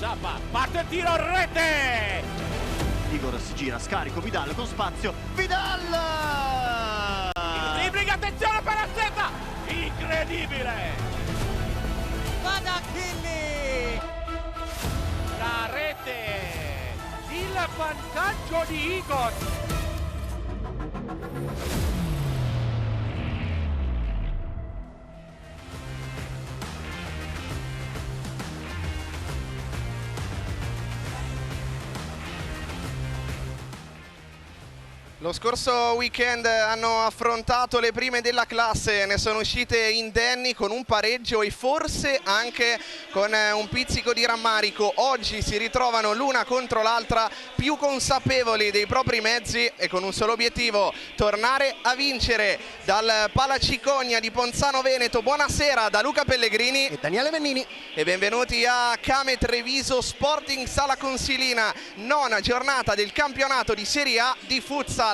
Zappa, parte il tiro, rete! Igor si gira, scarico, Vidal con spazio, Vidal! Dribbling, attenzione per la seta! Incredibile! Vada Achille! La rete! Il vantaggio di Igor! Lo scorso weekend hanno affrontato le prime della classe, ne sono uscite indenni con un pareggio e forse anche con un pizzico di rammarico. Oggi si ritrovano l'una contro l'altra, più consapevoli dei propri mezzi e con un solo obiettivo: tornare a vincere. Dal Palacicogna di Ponzano Veneto, buonasera da Luca Pellegrini e Daniele Mennini e benvenuti a Kame Treviso Sporting Sala Consilina, nona giornata del campionato di Serie A di futsal.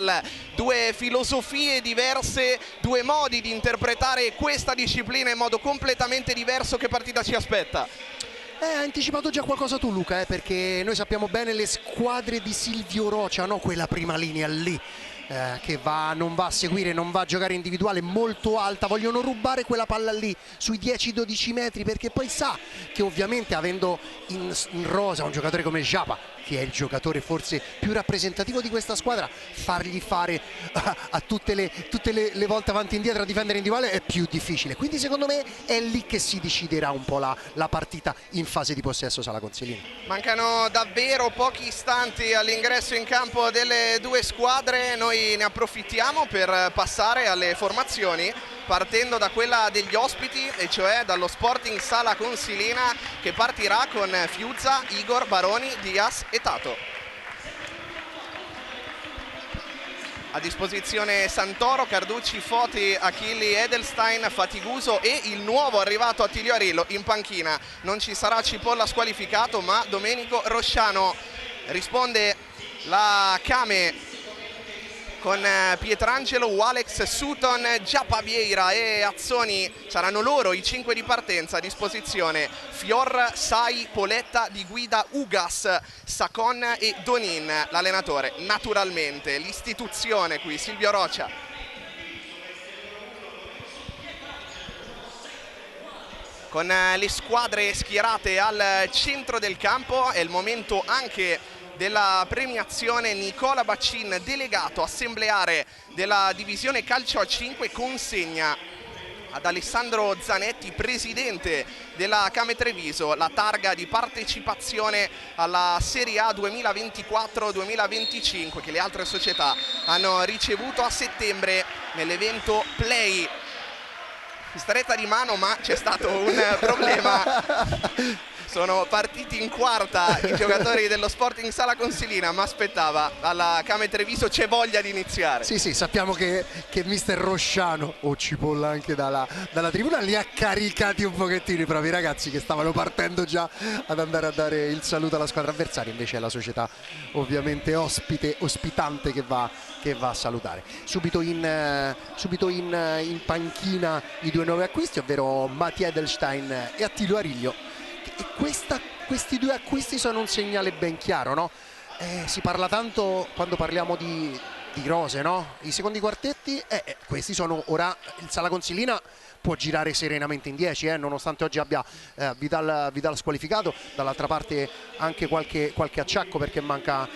Due filosofie diverse, due modi di interpretare questa disciplina in modo completamente diverso. Che partita ci aspetta? Hai anticipato già qualcosa tu, Luca, perché noi sappiamo bene le squadre di Silvio Rocia, no? Quella prima linea lì che non va a seguire, non va a giocare individuale, molto alta, vogliono rubare quella palla lì sui 10-12 metri, perché poi sa che ovviamente avendo in rosa un giocatore come Japa, che è il giocatore forse più rappresentativo di questa squadra, fargli fare a tutte le volte avanti e indietro a difendere individuale è più difficile. Quindi secondo me è lì che si deciderà un po' la partita in fase di possesso Sala Consilina. Mancano davvero pochi istanti all'ingresso in campo delle due squadre. Noi ne approfittiamo per passare alle formazioni, partendo da quella degli ospiti, e cioè dallo Sporting Sala Consilina, che partirà con Fiuzza, Igor, Baroni, Diaz e Tato. A disposizione Santoro, Carducci, Foti, Achilli, Edelstein, Fatiguso e il nuovo arrivato Attilio Arillo in panchina. Non ci sarà Cipolla squalificato, ma Domenico Rosciano. Risponde la Kame con Pietrangelo, Walex, Sutton, Giappa Vieira e Azzoni. Saranno loro i 5 di partenza. A disposizione Fior, Sai, Poletta, Di Guida, Ugas, Sacon e Donin. L'allenatore, naturalmente, l'istituzione qui, Silvio Rocia. Con le squadre schierate al centro del campo è il momento anche della premiazione. Nicola Baccin, delegato assembleare della divisione calcio a 5, consegna ad Alessandro Zanetti, presidente della Kame Treviso, la targa di partecipazione alla Serie A 2024-2025 che le altre società hanno ricevuto a settembre nell'evento Play. Stretta di mano, ma c'è stato un problema. Sono partiti in quarta i giocatori dello Sporting Sala Consilina, ma aspettava, alla Kame Treviso c'è voglia di iniziare. Sì, sappiamo che mister Rosciano, o Cipolla anche dalla tribuna, li ha caricati un pochettino i propri ragazzi che stavano partendo già ad andare a dare il saluto alla squadra avversaria. Invece è la società ovviamente ospitante che va a salutare. Subito in panchina i due nuovi acquisti, ovvero Mattia Edelstein e Attilio Ariglio. E questi due acquisti sono un segnale ben chiaro, no? Si parla tanto quando parliamo di rose, no? I secondi quartetti, questi sono ora. Il Sala Consilina può girare serenamente in 10, nonostante oggi abbia Vidal squalificato. Dall'altra parte anche qualche acciacco, perché manca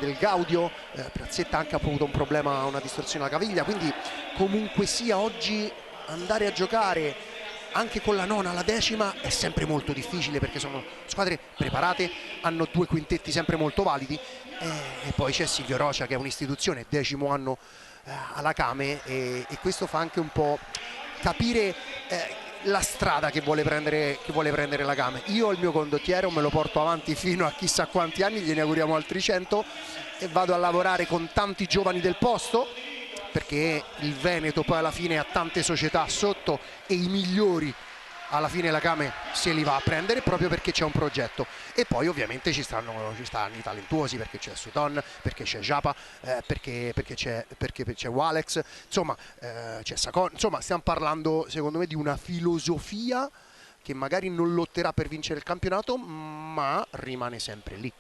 del Gaudio. Prazzetta anche ha avuto un problema, una distorsione alla caviglia, quindi comunque sia oggi andare a giocare anche con la nona alla decima è sempre molto difficile, perché sono squadre preparate, hanno due quintetti sempre molto validi, e poi c'è Silvio Rocia che è un'istituzione, 10° anno alla Kame, e questo fa anche un po' capire la strada che vuole prendere la Kame. Io il mio condottiero me lo porto avanti fino a chissà quanti anni, gliene auguriamo altri 100, e vado a lavorare con tanti giovani del posto, perché il Veneto poi alla fine ha tante società sotto e i migliori alla fine la Kame se li va a prendere, proprio perché c'è un progetto. E poi ovviamente ci stanno i talentuosi, perché c'è Sutton, perché c'è Japa, perché c'è Walex, insomma c'è Sacon. Insomma, stiamo parlando secondo me di una filosofia che magari non lotterà per vincere il campionato, ma rimane sempre lì.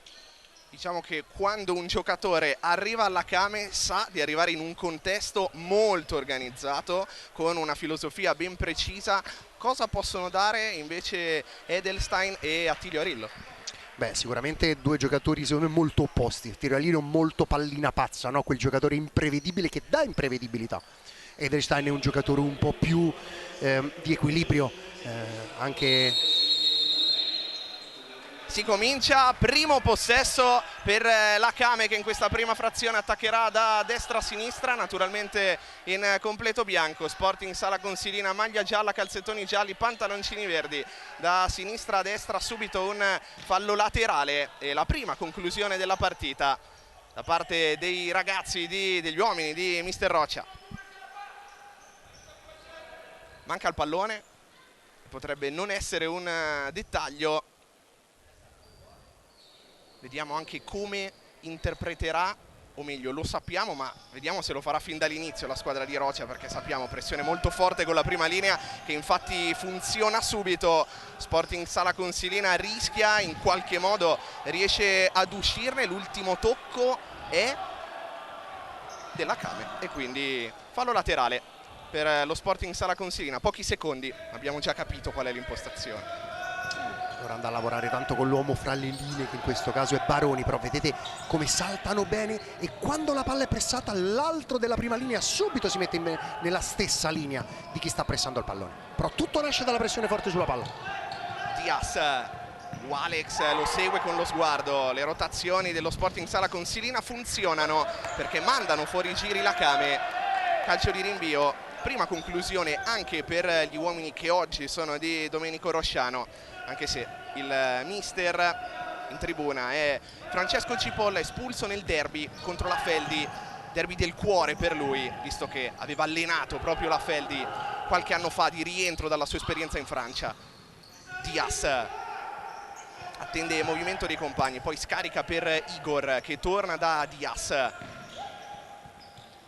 Diciamo che quando un giocatore arriva alla Kame sa di arrivare in un contesto molto organizzato, con una filosofia ben precisa. Cosa possono dare invece Edelstein e Attilio Arillo? Beh, sicuramente due giocatori secondo me molto opposti. Attilio Arillo molto pallina pazza, no? Quel giocatore imprevedibile che dà imprevedibilità. Edelstein è un giocatore un po' più di equilibrio, anche... Si comincia, primo possesso per la Kame, che in questa prima frazione attaccherà da destra a sinistra, naturalmente in completo bianco. Sporting Sala Consilina, maglia gialla, calzettoni gialli, pantaloncini verdi. Da sinistra a destra subito un fallo laterale e la prima conclusione della partita da parte dei ragazzi, degli uomini di Mister Roccia. Manca il pallone, potrebbe non essere un dettaglio. Vediamo anche come interpreterà, o meglio lo sappiamo, ma vediamo se lo farà fin dall'inizio la squadra di Roccia, perché sappiamo pressione molto forte con la prima linea che infatti funziona subito. Sporting Sala Consilina rischia, in qualche modo riesce ad uscirne, l'ultimo tocco è della Kame e quindi fallo laterale per lo Sporting Sala Consilina. Pochi secondi, abbiamo già capito qual è l'impostazione. Ora andrà a lavorare tanto con l'uomo fra le linee, che in questo caso è Baroni, però vedete come saltano bene e quando la palla è pressata l'altro della prima linea subito si mette nella stessa linea di chi sta pressando il pallone. Però tutto nasce dalla pressione forte sulla palla. Diaz, Walex lo segue con lo sguardo. Le rotazioni dello Sporting Sala Consilina funzionano perché mandano fuori giri la Kame. Calcio di rinvio, prima conclusione anche per gli uomini che oggi sono di Domenico Rosciano, anche se il mister in tribuna è Francesco Cipolla, espulso nel derby contro la Feldi, derby del cuore per lui, visto che aveva allenato proprio la Feldi qualche anno fa di rientro dalla sua esperienza in Francia. Diaz attende movimento dei compagni, poi scarica per Igor che torna da Diaz.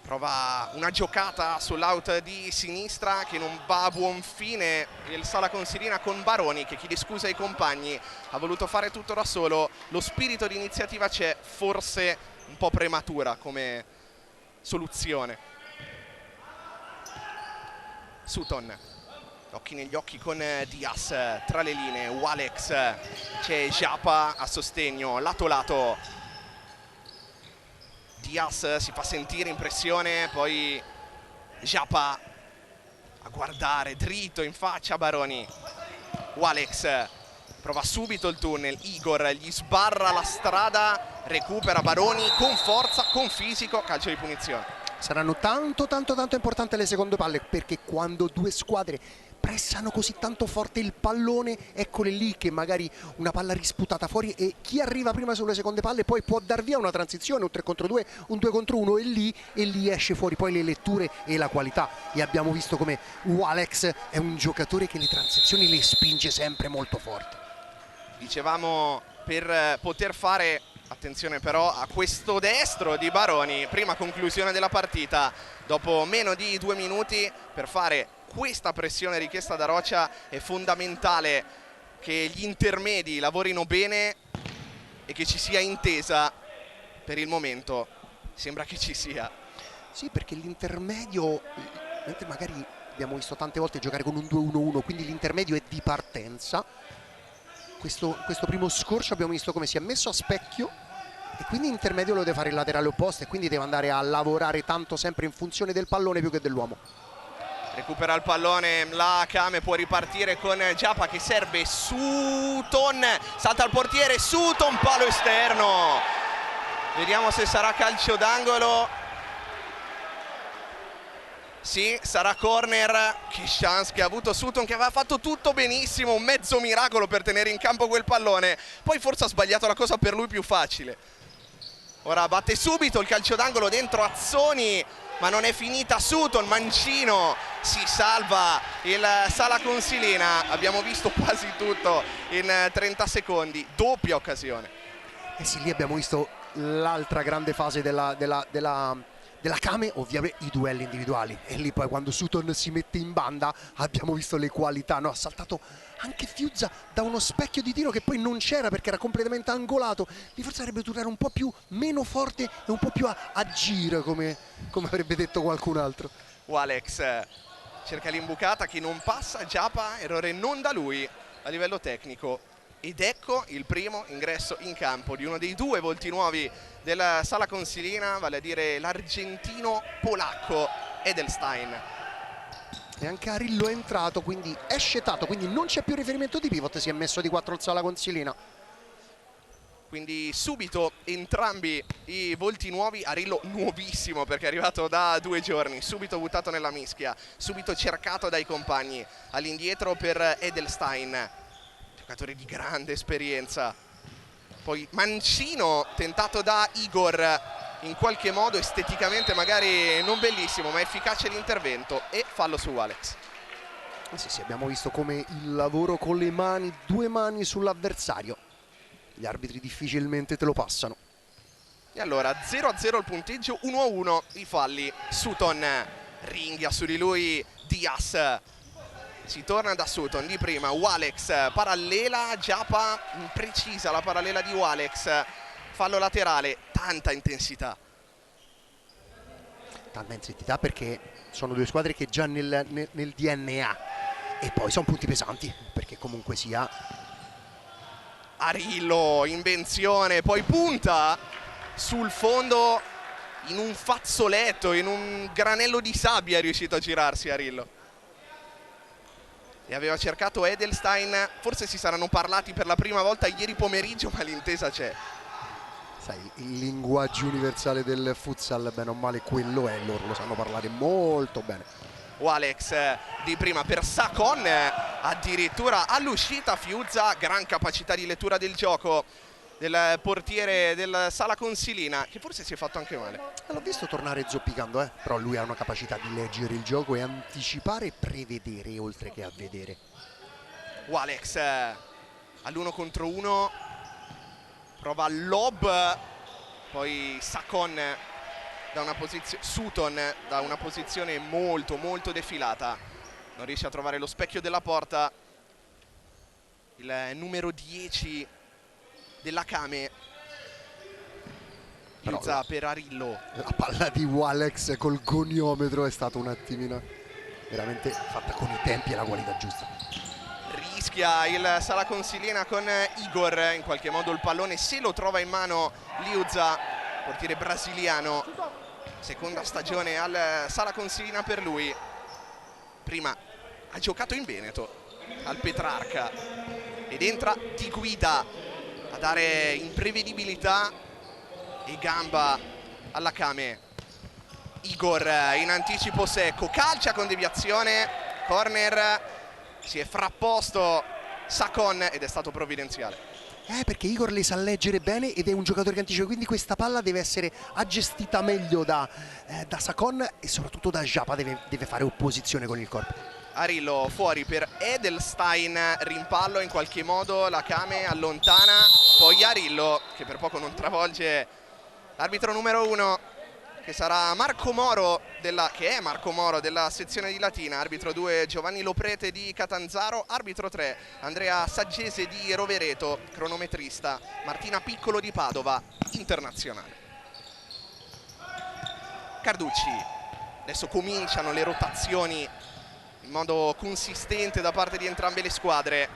Prova una giocata sull'out di sinistra che non va a buon fine il Sala Consilina con Baroni che chiede scusa ai compagni, ha voluto fare tutto da solo. Lo spirito di iniziativa c'è, forse un po' prematura come soluzione. Sutton, occhi negli occhi con Diaz, tra le linee Walex, c'è Japa a sostegno, lato lato. Diaz si fa sentire in pressione, poi Japa a guardare dritto in faccia Baroni. Walex prova subito il tunnel, Igor gli sbarra la strada, recupera Baroni con forza, con fisico, calcio di punizione. Saranno tanto importanti le seconde palle, perché quando due squadre pressano così tanto forte il pallone, eccole lì che magari una palla risputata fuori e chi arriva prima sulle seconde palle poi può dar via una transizione, un 3 contro 2, un 2 contro 1 e lì esce fuori poi le letture e la qualità. E abbiamo visto come Walex è un giocatore che le transizioni le spinge sempre molto forti. Dicevamo, per poter fare, attenzione però a questo destro di Baroni, prima conclusione della partita dopo meno di 2 minuti, per fare questa pressione richiesta da Roccia è fondamentale che gli intermedi lavorino bene e che ci sia intesa. Per il momento sembra che ci sia. Sì, perché l'intermedio, mentre magari abbiamo visto tante volte giocare con un 2-1-1, quindi l'intermedio è di partenza. Questo primo scorcio abbiamo visto come si è messo a specchio e quindi l'intermedio lo deve fare il laterale opposto e quindi deve andare a lavorare tanto sempre in funzione del pallone più che dell'uomo. Recupera il pallone, la Kame può ripartire con Japa che serve Sutton, salta al portiere, Sutton, palo esterno. Vediamo se sarà calcio d'angolo. Sì, sarà corner. Che chance che ha avuto Sutton, che aveva fatto tutto benissimo, un mezzo miracolo per tenere in campo quel pallone. Poi forse ha sbagliato la cosa per lui più facile. Ora batte subito il calcio d'angolo dentro Azzoni, ma non è finita. Sutton, mancino, si salva il Sala Consilina. Abbiamo visto quasi tutto in 30 secondi, doppia occasione. Eh sì, lì abbiamo visto l'altra grande fase della della Kame ovviamente i duelli individuali, e lì poi quando Sutton si mette in banda abbiamo visto le qualità, no? Ha saltato anche Fiuzza da uno specchio di tiro che poi non c'era perché era completamente angolato, lì forse avrebbe dovuto tirare un po' più meno forte e un po' più a gira, come avrebbe detto qualcun altro. Walex cerca l'imbucata che non passa, Giapa, errore non da lui a livello tecnico. Ed ecco il primo ingresso in campo di uno dei due volti nuovi della sala consilina, vale a dire l'argentino polacco Edelstein. E anche Arillo è entrato, quindi è scetato, quindi non c'è più riferimento di pivot, si è messo di 4 al sala consilina. Quindi subito entrambi i volti nuovi, Arillo nuovissimo perché è arrivato da 2 giorni, subito buttato nella mischia, subito cercato dai compagni, all'indietro per Edelstein, giocatore di grande esperienza. Poi mancino tentato da Igor, in qualche modo esteticamente magari non bellissimo, ma efficace l'intervento, e fallo su Walex. Sì, abbiamo visto come il lavoro con le mani, 2 mani sull'avversario, gli arbitri difficilmente te lo passano. E allora 0-0 il punteggio, 1-1 i falli. Sutton ringhia su di lui Diaz. Si torna da Sutton di prima, Walex parallela, Giapa imprecisa la parallela di Walex, fallo laterale, tanta intensità. Tanta intensità perché sono 2 squadre che già nel DNA, e poi sono punti pesanti perché comunque sia. Arillo, invenzione, poi punta sul fondo in un fazzoletto, in un granello di sabbia è riuscito a girarsi Arillo. E aveva cercato Edelstein, forse si saranno parlati per la prima volta ieri pomeriggio, ma l'intesa c'è. Sai, il linguaggio universale del futsal, bene o male quello è, loro lo sanno parlare molto bene. Walex di prima per Sakon, addirittura all'uscita Fiuzza, gran capacità di lettura del gioco del portiere della sala consilina, che forse si è fatto anche male. L'ho visto tornare zoppicando, però lui ha una capacità di leggere il gioco e anticipare e prevedere oltre che a vedere. Walex all'1 contro 1, prova lob, poi Sakon da una posizione, Sutton da una posizione molto defilata, non riesce a trovare lo specchio della porta. Il numero 10 della Kame, Fiuzza per Arillo. La palla di Walex col goniometro è stata un attimino veramente fatta con i tempi e la qualità giusta. Rischia il sala consilina con Igor, in qualche modo il pallone se lo trova in mano Liuzza, portiere brasiliano, seconda stagione al sala consilina per lui. Prima ha giocato in Veneto al Petrarca ed entra di guida a dare imprevedibilità e gamba alla Kame. Igor in anticipo secco, calcia con deviazione, corner, si è frapposto Sakon ed è stato provvidenziale. Perché Igor le sa leggere bene ed è un giocatore che anticipa, quindi questa palla deve essere aggestita meglio da Sakon e soprattutto da Giapa, deve fare opposizione con il corpo. Arillo fuori per Edelstein, rimpallo in qualche modo, la Kame allontana, poi Arillo che per poco non travolge l'arbitro numero 1, che sarà Marco Moro che è Marco Moro della sezione di Latina, arbitro 2 Giovanni Loprete di Catanzaro, arbitro 3 Andrea Saggese di Rovereto, cronometrista Martina Piccolo di Padova, internazionale. Carducci, adesso cominciano le rotazioni in modo consistente da parte di entrambe le squadre.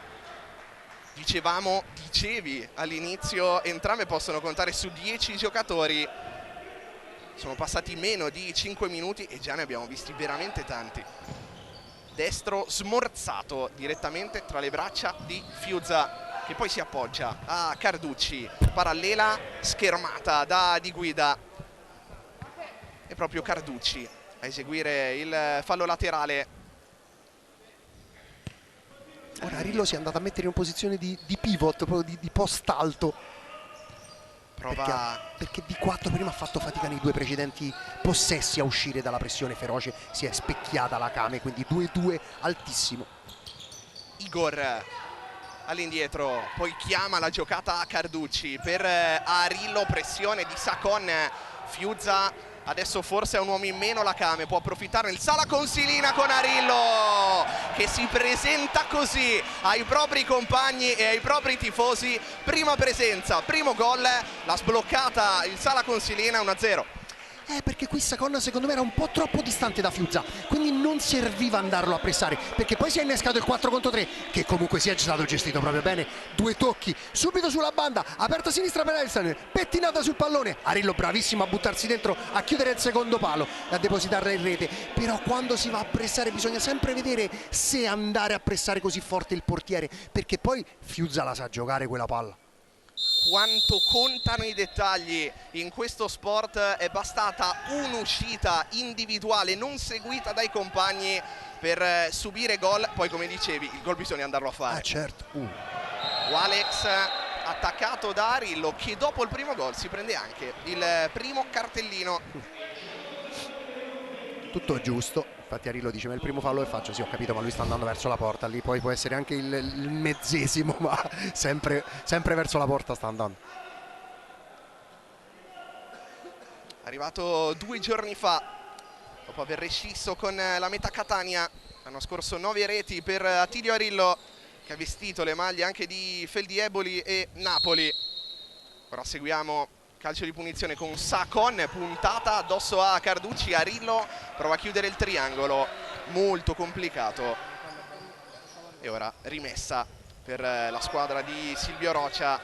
Dicevi all'inizio, entrambe possono contare su 10 giocatori. Sono passati meno di 5 minuti e già ne abbiamo visti veramente tanti. Destro smorzato direttamente tra le braccia di Fiuzza, che poi si appoggia a Carducci, parallela schermata da Di Guida. È proprio Carducci a eseguire il fallo laterale. Ora Arillo si è andato a mettere in posizione di pivot, proprio di post alto. Perché di 4 prima ha fatto fatica nei 2 precedenti possessi a uscire dalla pressione feroce, si è specchiata la Kame, quindi 2-2 altissimo. Igor all'indietro, poi chiama la giocata a Carducci per Arillo, pressione di Sakon, Fiuzza Adesso forse è un uomo in meno la Kame, può approfittarne il Sala Consilina con Arillo che si presenta così ai propri compagni e ai propri tifosi. Prima presenza, primo gol, l'ha sbloccata il Sala Consilina, 1-0. Perché qui Sakon secondo me era un po' troppo distante da Fiuzza, quindi non serviva andarlo a pressare, perché poi si è innescato il 4 contro 3 che comunque sia stato gestito proprio bene. 2 tocchi subito sulla banda, aperta a sinistra per Elsen, pettinata sul pallone, Arillo bravissimo a buttarsi dentro, a chiudere il secondo palo e a depositarla in rete. Però quando si va a pressare bisogna sempre vedere se andare a pressare così forte il portiere, perché poi Fiuzza la sa giocare quella palla. Quanto contano i dettagli in questo sport. È bastata un'uscita individuale non seguita dai compagni per subire gol. Poi, come dicevi, il gol bisogna andarlo a fare. Certo. Walex attaccato da Arillo, che dopo il primo gol si prende anche il primo cartellino. Tutto giusto. Infatti Arillo dice: ma il primo fallo che faccio? Sì, ho capito, ma lui sta andando verso la porta. Lì poi può essere anche il mezzesimo, ma sempre verso la porta sta andando. Arrivato 2 giorni fa, dopo aver rescisso con la Meta Catania. L'anno scorso 9 reti per Attilio Arillo, che ha vestito le maglie anche di Feldieboli e Napoli. Ora seguiamo calcio di punizione con Sakon, puntata addosso a Carducci. Arillo prova a chiudere il triangolo, molto complicato. E ora rimessa per la squadra di Silvio Rocia,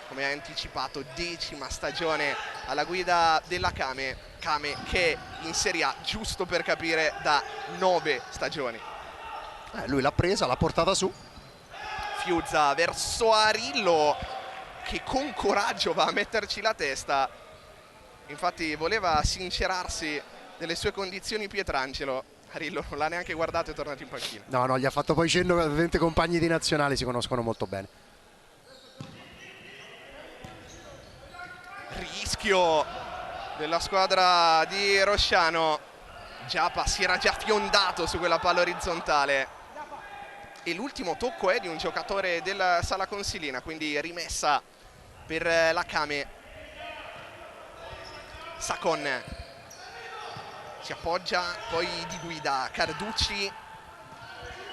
come ha anticipato, 10ª stagione alla guida della Kame che è in Serie A, giusto per capire, da 9 stagioni. Lui l'ha presa, l'ha portata su. Fiuzza verso Arillo, che con coraggio va a metterci la testa. Infatti voleva sincerarsi delle sue condizioni Pietrangelo. Arillo non l'ha neanche guardato e è tornato in panchina. No, gli ha fatto poi cenno, ovviamente compagni di nazionale si conoscono molto bene. Rischio della squadra di Rosciano. Giappa si era già fiondato su quella palla orizzontale. E l'ultimo tocco è di un giocatore del Sala Consilina, quindi rimessa per la Kame. Sakon si appoggia, poi di guida Carducci,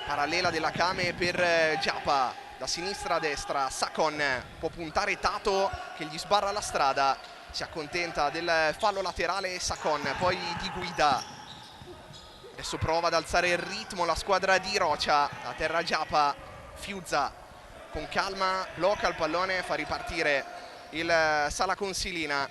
parallela della Kame per Giappa, da sinistra a destra. Sakon può puntare Tato che gli sbarra la strada, si accontenta del fallo laterale Sakon, poi di guida. Adesso prova ad alzare il ritmo la squadra di Rocia, a terra Giappa. Fiuzza con calma blocca il pallone, fa ripartire il Sala Consilina,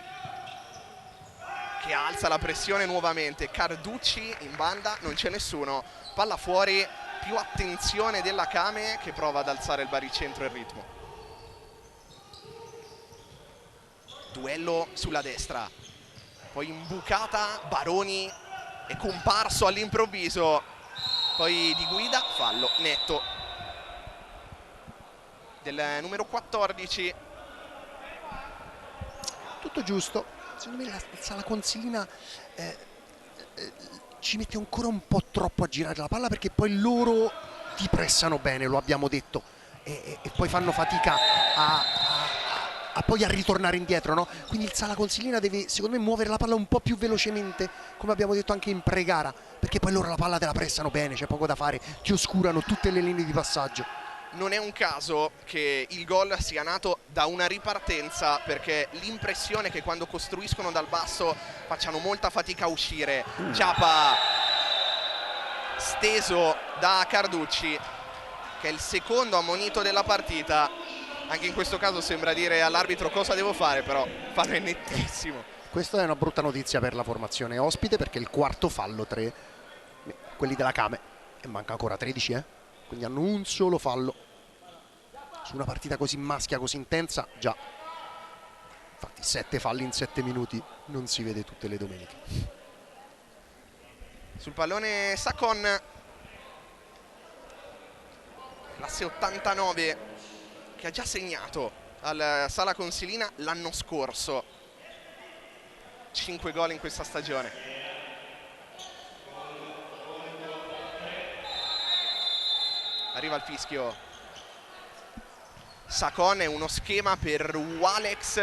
che alza la pressione nuovamente. Carducci in banda, non c'è nessuno, palla fuori, più attenzione della Kame che prova ad alzare il baricentro e il ritmo. Duello sulla destra, poi imbucata Baroni, è comparso all'improvviso, poi di guida, fallo netto del numero 14. Tutto giusto. Secondo me la Sala Consilina ci mette ancora un po' troppo a girare la palla, perché poi loro ti pressano bene, lo abbiamo detto, e poi fanno fatica poi a ritornare indietro, no? Quindi il Sala Consilina deve, secondo me, muovere la palla un po' più velocemente, come abbiamo detto anche in pre-gara, perché poi loro la palla te la pressano bene, c'è poco da fare, ti oscurano tutte le linee di passaggio. Non è un caso che il gol sia nato da una ripartenza, perché l'impressione è che quando costruiscono dal basso facciano molta fatica a uscire. Giappa steso da Carducci, che è il secondo ammonito della partita. Anche in questo caso sembra dire all'arbitro cosa devo fare, però il fallo è nettissimo. Questa è una brutta notizia per la formazione ospite, perché il quarto fallo, 3, quelli della Kame, e manca ancora 13, quindi hanno un solo fallo su una partita così maschia, così intensa. Già, infatti 7 falli in 7 minuti non si vede tutte le domeniche. Sul pallone Sakon, classe 89, che ha già segnato al Sala Consilina l'anno scorso. 5 gol in questa stagione. Arriva il fischio. Sakon è uno schema per Walex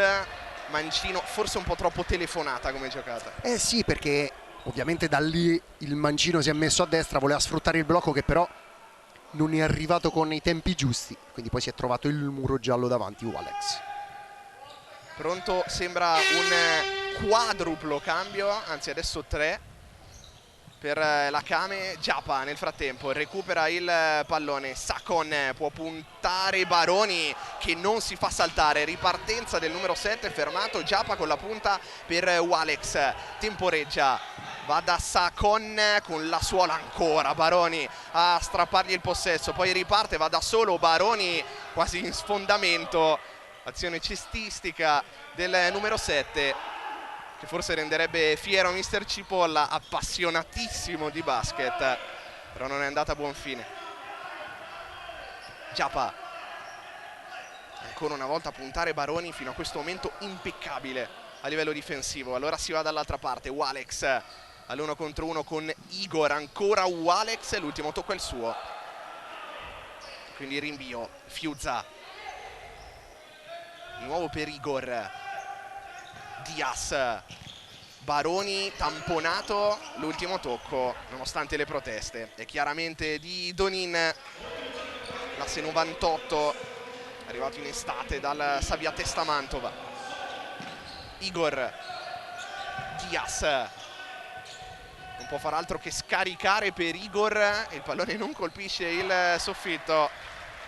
mancino, forse un po' troppo telefonata come giocata. Eh sì, perché ovviamente da lì il mancino si è messo a destra, voleva sfruttare il blocco che però non è arrivato con i tempi giusti, quindi poi si è trovato il muro giallo davanti Walex. Pronto, sembra un quadruplo cambio, anzi adesso 3 per la Kame. Giappa nel frattempo recupera il pallone, Sakon può puntare Baroni che non si fa saltare, ripartenza del numero 7 fermato, Giappa con la punta per Walex, temporeggia, va da Sakon con la suola ancora, Baroni a strappargli il possesso, poi riparte, va da solo Baroni quasi in sfondamento, azione cestistica del numero 7 che forse renderebbe fiero Mister Cipolla, appassionatissimo di basket, però non è andata a buon fine. Giappa ancora una volta a puntare Baroni, fino a questo momento impeccabile a livello difensivo. Allora si va dall'altra parte, Walex all'1 contro 1 con Igor, ancora Walex, l'ultimo tocco è il suo, quindi rinvio, Fiuza di nuovo per Igor, Diaz, Baroni tamponato, l'ultimo tocco nonostante le proteste è chiaramente di Donin, classe 98, arrivato in estate dal Savia Testa Mantova. Igor, Diaz non può far altro che scaricare per Igor, il pallone non colpisce il soffitto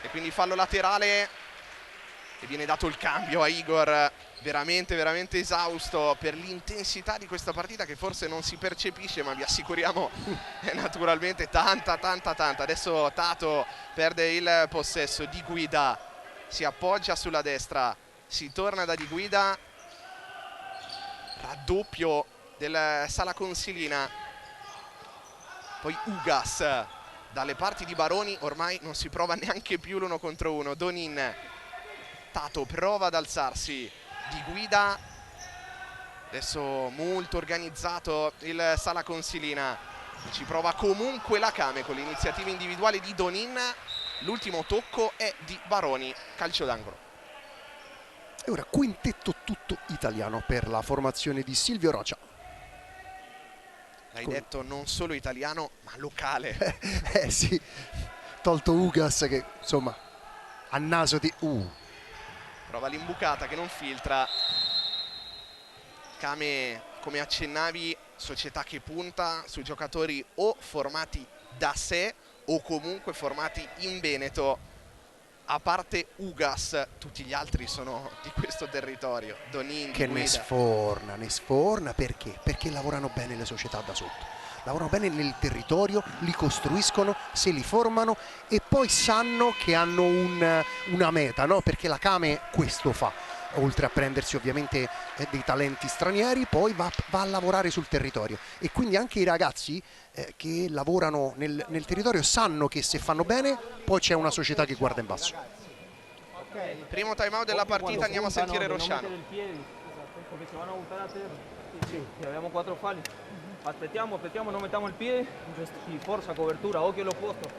e quindi fallo laterale e viene dato il cambio a Igor, veramente esausto per l'intensità di questa partita che forse non si percepisce, ma vi assicuriamo è naturalmente tanta. Adesso Tato perde il possesso, Di Guida si appoggia sulla destra, si torna da Di Guida, raddoppio del Sala Consilina, poi Ugas dalle parti di Baroni, ormai non si prova neanche più l'1 contro 1, Donin, Tato prova ad alzarsi, Di Guida, adesso molto organizzato il Sala Consilina, ci prova comunque la Kame con l'iniziativa individuale di Donin, l'ultimo tocco è di Baroni, calcio d'angolo. E ora quintetto tutto italiano per la formazione di Silvio Rocha. L'hai detto, non solo italiano ma locale. Sì, tolto Ugas che insomma a naso di... Prova l'imbucata che non filtra. Kame, come accennavi, società che punta su giocatori o formati da sé o comunque formati in Veneto. A parte Ugas, tutti gli altri sono di questo territorio. Donin, che Guida. ne sforna perché? Perché lavorano bene le società da sotto. Lavorano bene nel territorio, li costruiscono, se li formano e poi sanno che hanno una meta, no? Perché la Kame questo fa, oltre a prendersi ovviamente dei talenti stranieri, poi va a lavorare sul territorio e quindi anche i ragazzi che lavorano nel territorio sanno che se fanno bene poi c'è una società che guarda in basso. Primo time out della partita, andiamo a sentire Rosciano. Abbiamo 4 falli. Aspettiamo, non mettiamo il piede y forza, cobertura, occhio all'opposto.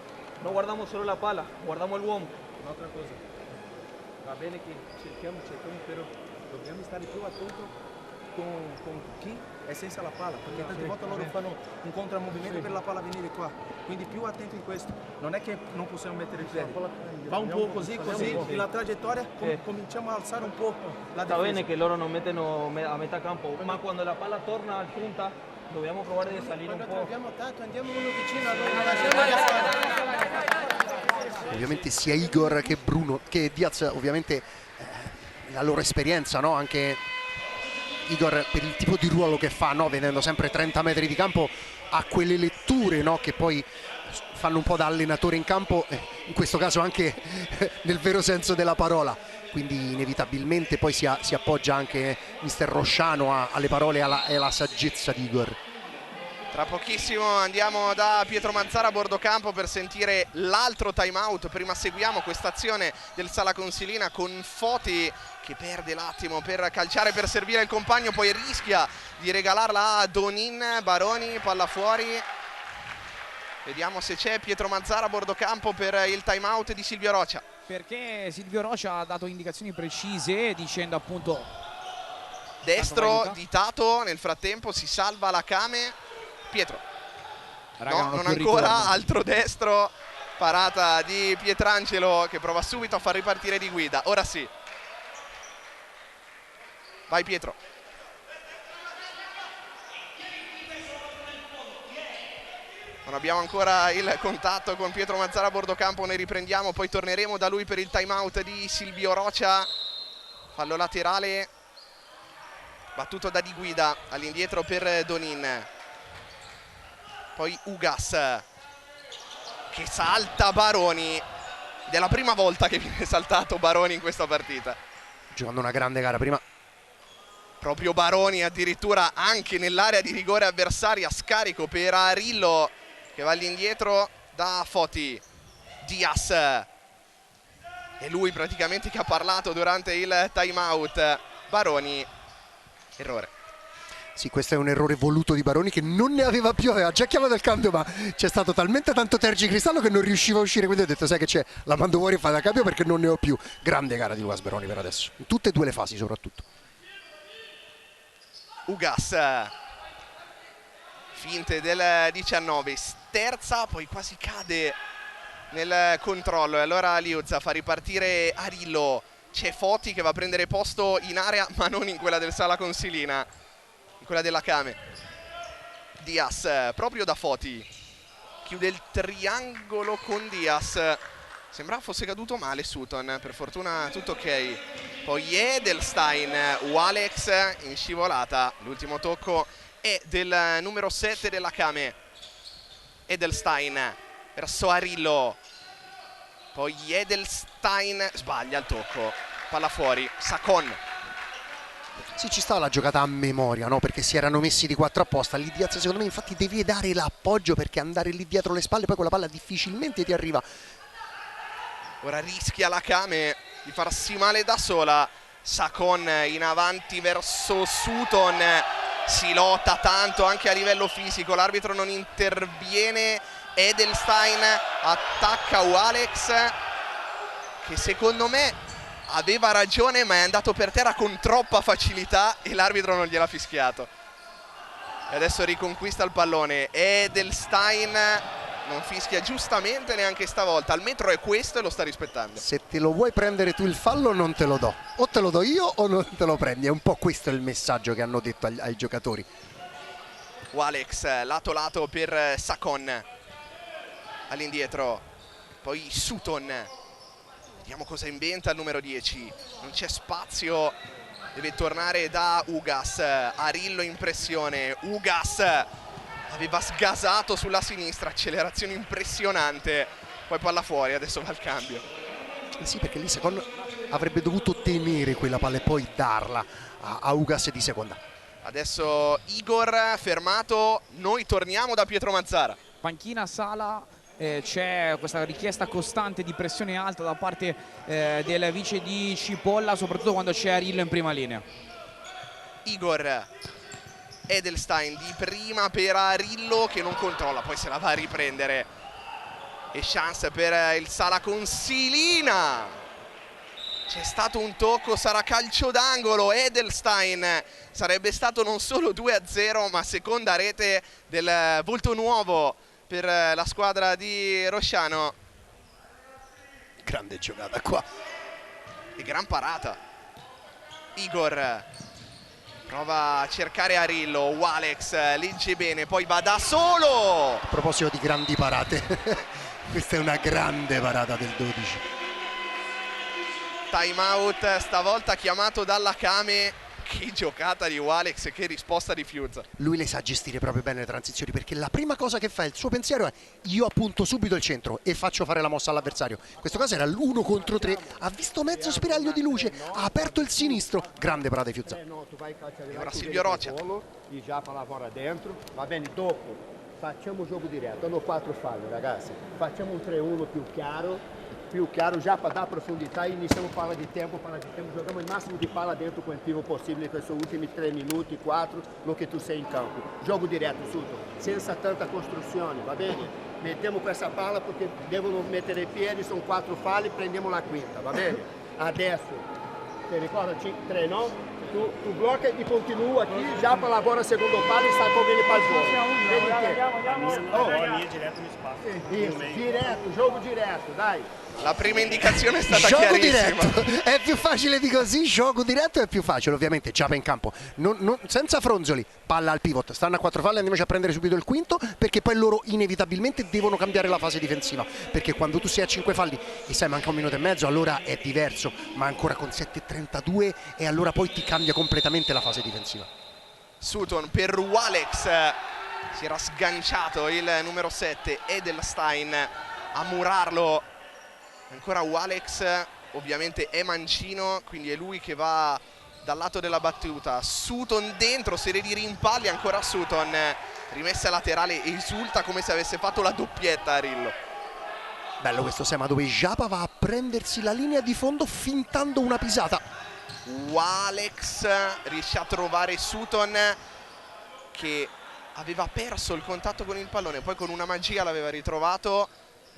No guardiamo solo la pala, guardiamo l'uomo. Un'altra cosa, va bene che cerchiamo, però dobbiamo stare più attenti con chi è senza la pala, perché tante volte loro fanno un contromovimento per la pala venire qua, quindi più attenti in questo. Non è che non possiamo mettere il piede, va un po' così, e la traiettoria cominciamo a alzare un po' la difesa. Sta bene che loro non mettono a metà campo, ma quando la palla torna al punta dobbiamo provare di salire un po'. Andiamo uno vicino, Ovviamente sia Igor che Bruno, che Diaz, ovviamente la loro esperienza, no? Anche Igor per il tipo di ruolo che fa, no? Vedendo sempre 30 metri di campo, ha quelle letture, no? Che poi fanno un po' da allenatore in campo, in questo caso anche nel vero senso della parola, quindi inevitabilmente poi si appoggia anche Mister Rosciano alle parole e alla saggezza di Igor. Tra pochissimo andiamo da Pietro Manzara a bordo campo per sentire l'altro time out. Prima seguiamo questa azione del Sala Consilina con Foti che perde l'attimo per calciare, per servire il compagno, poi rischia di regalarla a Donin. Baroni, palla fuori. Vediamo se c'è Pietro Manzara a bordo campo per il time out di Silvio Rocha. Perché Silvio Rocha ha dato indicazioni precise dicendo appunto Destro di Tato, nel frattempo si salva la Kame. Pietro. Raga, No, non ancora, altro destro. Parata di Pietrangelo che prova subito a far ripartire di guida. Ora sì. Vai Pietro. Non abbiamo ancora il contatto con Pietro Mazzara a bordo campo, ne riprendiamo, poi torneremo da lui per il time out di Silvio Rocia. Fallo laterale battuto da Di Guida, all'indietro per Donin. Poi Ugas che salta Baroni. Ed è la prima volta che viene saltato Baroni in questa partita. Giocando una grande gara prima. Proprio Baroni addirittura anche nell'area di rigore avversaria. Scarico per Arillo che va all'indietro da Foti. Diaz. È lui praticamente che ha parlato durante il time out. Baroni. Errore. Sì, questo è un errore voluto di Baroni che non ne aveva più, aveva già chiamato il cambio, ma c'è stato talmente tanto tergicristallo che non riusciva a uscire, quindi ho detto sai che c'è, la mando fuori e fa da cambio perché non ne ho più. Grande gara di Lucas Baroni per adesso, in tutte e due le fasi soprattutto. Ugas. Finte del 19, sterza, poi quasi cade nel controllo e allora Liuzza fa ripartire Arillo. C'è Foti che va a prendere posto in area ma non in quella del Sala Consilina, in quella della Kame. Diaz proprio da Foti, chiude il triangolo con Diaz. Sembrava fosse caduto male Sutton, per fortuna tutto ok. Poi Edelstein, Walex in scivolata, l'ultimo tocco è del numero 7 della Kame. Edelstein verso Arillo, poi Edelstein sbaglia il tocco, palla fuori, Sacon. Sì, ci stava la giocata a memoria, no? Perché si erano messi di 4 apposta. Lì Diaz secondo me infatti devi dare l'appoggio, perché andare lì dietro le spalle poi quella palla difficilmente ti arriva. Ora rischia la Kame di farsi male da sola. Sacon in avanti verso Sutton, si lotta tanto anche a livello fisico, l'arbitro non interviene. Edelstein attacca Walex che secondo me aveva ragione ma è andato per terra con troppa facilità e l'arbitro non gliel'ha fischiato. E adesso riconquista il pallone. Edelstein non fischia giustamente neanche stavolta, il metro è questo e lo sta rispettando. Se te lo vuoi prendere tu il fallo non te lo do, o te lo do io o non te lo prendi, è un po' questo il messaggio che hanno detto ai giocatori. Walex lato lato per Sacon, all'indietro poi Sutton, vediamo cosa inventa il numero 10, non c'è spazio, deve tornare da Ugas. Arillo in pressione, Ugas aveva sgasato sulla sinistra, accelerazione impressionante, poi palla fuori, adesso va al cambio. Sì, perché lì Sacon avrebbe dovuto tenere quella palla e poi darla a Ugas di seconda. Adesso Igor fermato, noi torniamo da Pietro Mazzara. Panchina Sala, c'è questa richiesta costante di pressione alta da parte del vice di Cipolla, soprattutto quando c'è Arillo in prima linea. Igor. Edelstein di prima per Arillo che non controlla, poi se la va a riprendere. E chance per il Sala Consilina. C'è stato un tocco, sarà calcio d'angolo. Edelstein sarebbe stato non solo 2-0 ma seconda rete del volto nuovo per la squadra di Rosciano. Grande giocata qua E gran parata. Igor prova a cercare Arillo, Walex legge bene, poi va da solo. a proposito di grandi parate. Questa è una grande parata del 12. Time out stavolta chiamato dalla Kame. Che giocata di Walex, che risposta di Fiuzza. Lui le sa gestire proprio bene le transizioni, perché la prima cosa che fa, il suo pensiero è: io appunto subito il centro e faccio fare la mossa all'avversario. In questo caso era l'1 contro 3, ha visto mezzo spiraglio di luce, ha aperto il sinistro, grande parata di Fiuzza. E ora Silvio Rocia. E già palla fora dentro, va bene, dopo facciamo il gioco diretto, hanno 4 falli ragazzi, facciamo un 3-1 più chiaro già per dare profondità e iniziamo palla di tempo, giochiamo il massimo di palla dentro quanto tempo possibile in questi ultimi 3 minuti, 4, lo che tu sei in campo. Gioco diretto, subito, senza tanta costruzione, va bene? Mettiamo questa palla perché devono mettere i piedi, sono 4 falli, prendiamo la quinta, va bene? Adesso, ti ricordi 3 no? Tu blocca e continua aqui, já para lavora segundo palo e está comendo para fora. A linha direto no espaço. Isso, direto, jogo direto, dai. La prima indicazione è stata Gioco chiarissima. diretto, è più facile di così, gioco diretto è più facile, ovviamente Giapa in campo, senza fronzoli, palla al pivot, stanno a 4 falli, andiamoci a prendere subito il quinto, perché poi loro inevitabilmente devono cambiare la fase difensiva, perché quando tu sei a 5 falli e sai manca un minuto e mezzo, allora è diverso, ma ancora con 7:32 e allora poi ti cambia completamente la fase difensiva. Sutton per Walex, si era sganciato il numero 7 Edelstein a murarlo. Ancora Walex, ovviamente è mancino, quindi è lui che va dal lato della battuta. Sutton dentro, serie di rimpalli, ancora Sutton, rimessa laterale, esulta come se avesse fatto la doppietta a Rillo. Bello questo schema dove Giapa va a prendersi la linea di fondo fintando una pisata. Walex riesce a trovare Sutton che aveva perso il contatto con il pallone, poi con una magia l'aveva ritrovato.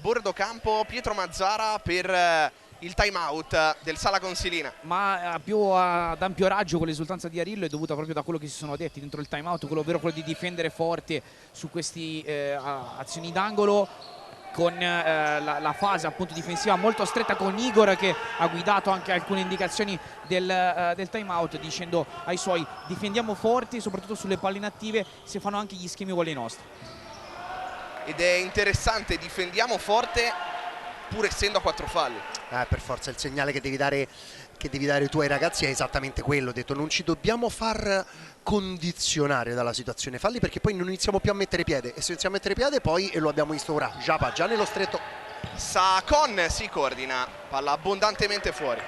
Bordo campo, Pietro Mazzara per il time out del Sala Consilina. Ma più ad ampio raggio con l'esultanza di Arillo è dovuta proprio da quello che si sono detti dentro il time out, ovvero quello di difendere forte su queste azioni d'angolo, con la fase appunto difensiva molto stretta, con Igor che ha guidato anche alcune indicazioni del time out, dicendo ai suoi: difendiamo forti, soprattutto sulle palle inattive, se fanno anche gli schemi uguali ai nostri. Ed è interessante, difendiamo forte pur essendo a 4 falli. Per forza, il segnale che devi dare tu ai ragazzi è esattamente quello. Ho detto, non ci dobbiamo far condizionare dalla situazione falli, perché poi non iniziamo più a mettere piede, e se iniziamo a mettere piede poi, e lo abbiamo visto ora, Giapa già nello stretto. Sakon si coordina, palla abbondantemente fuori.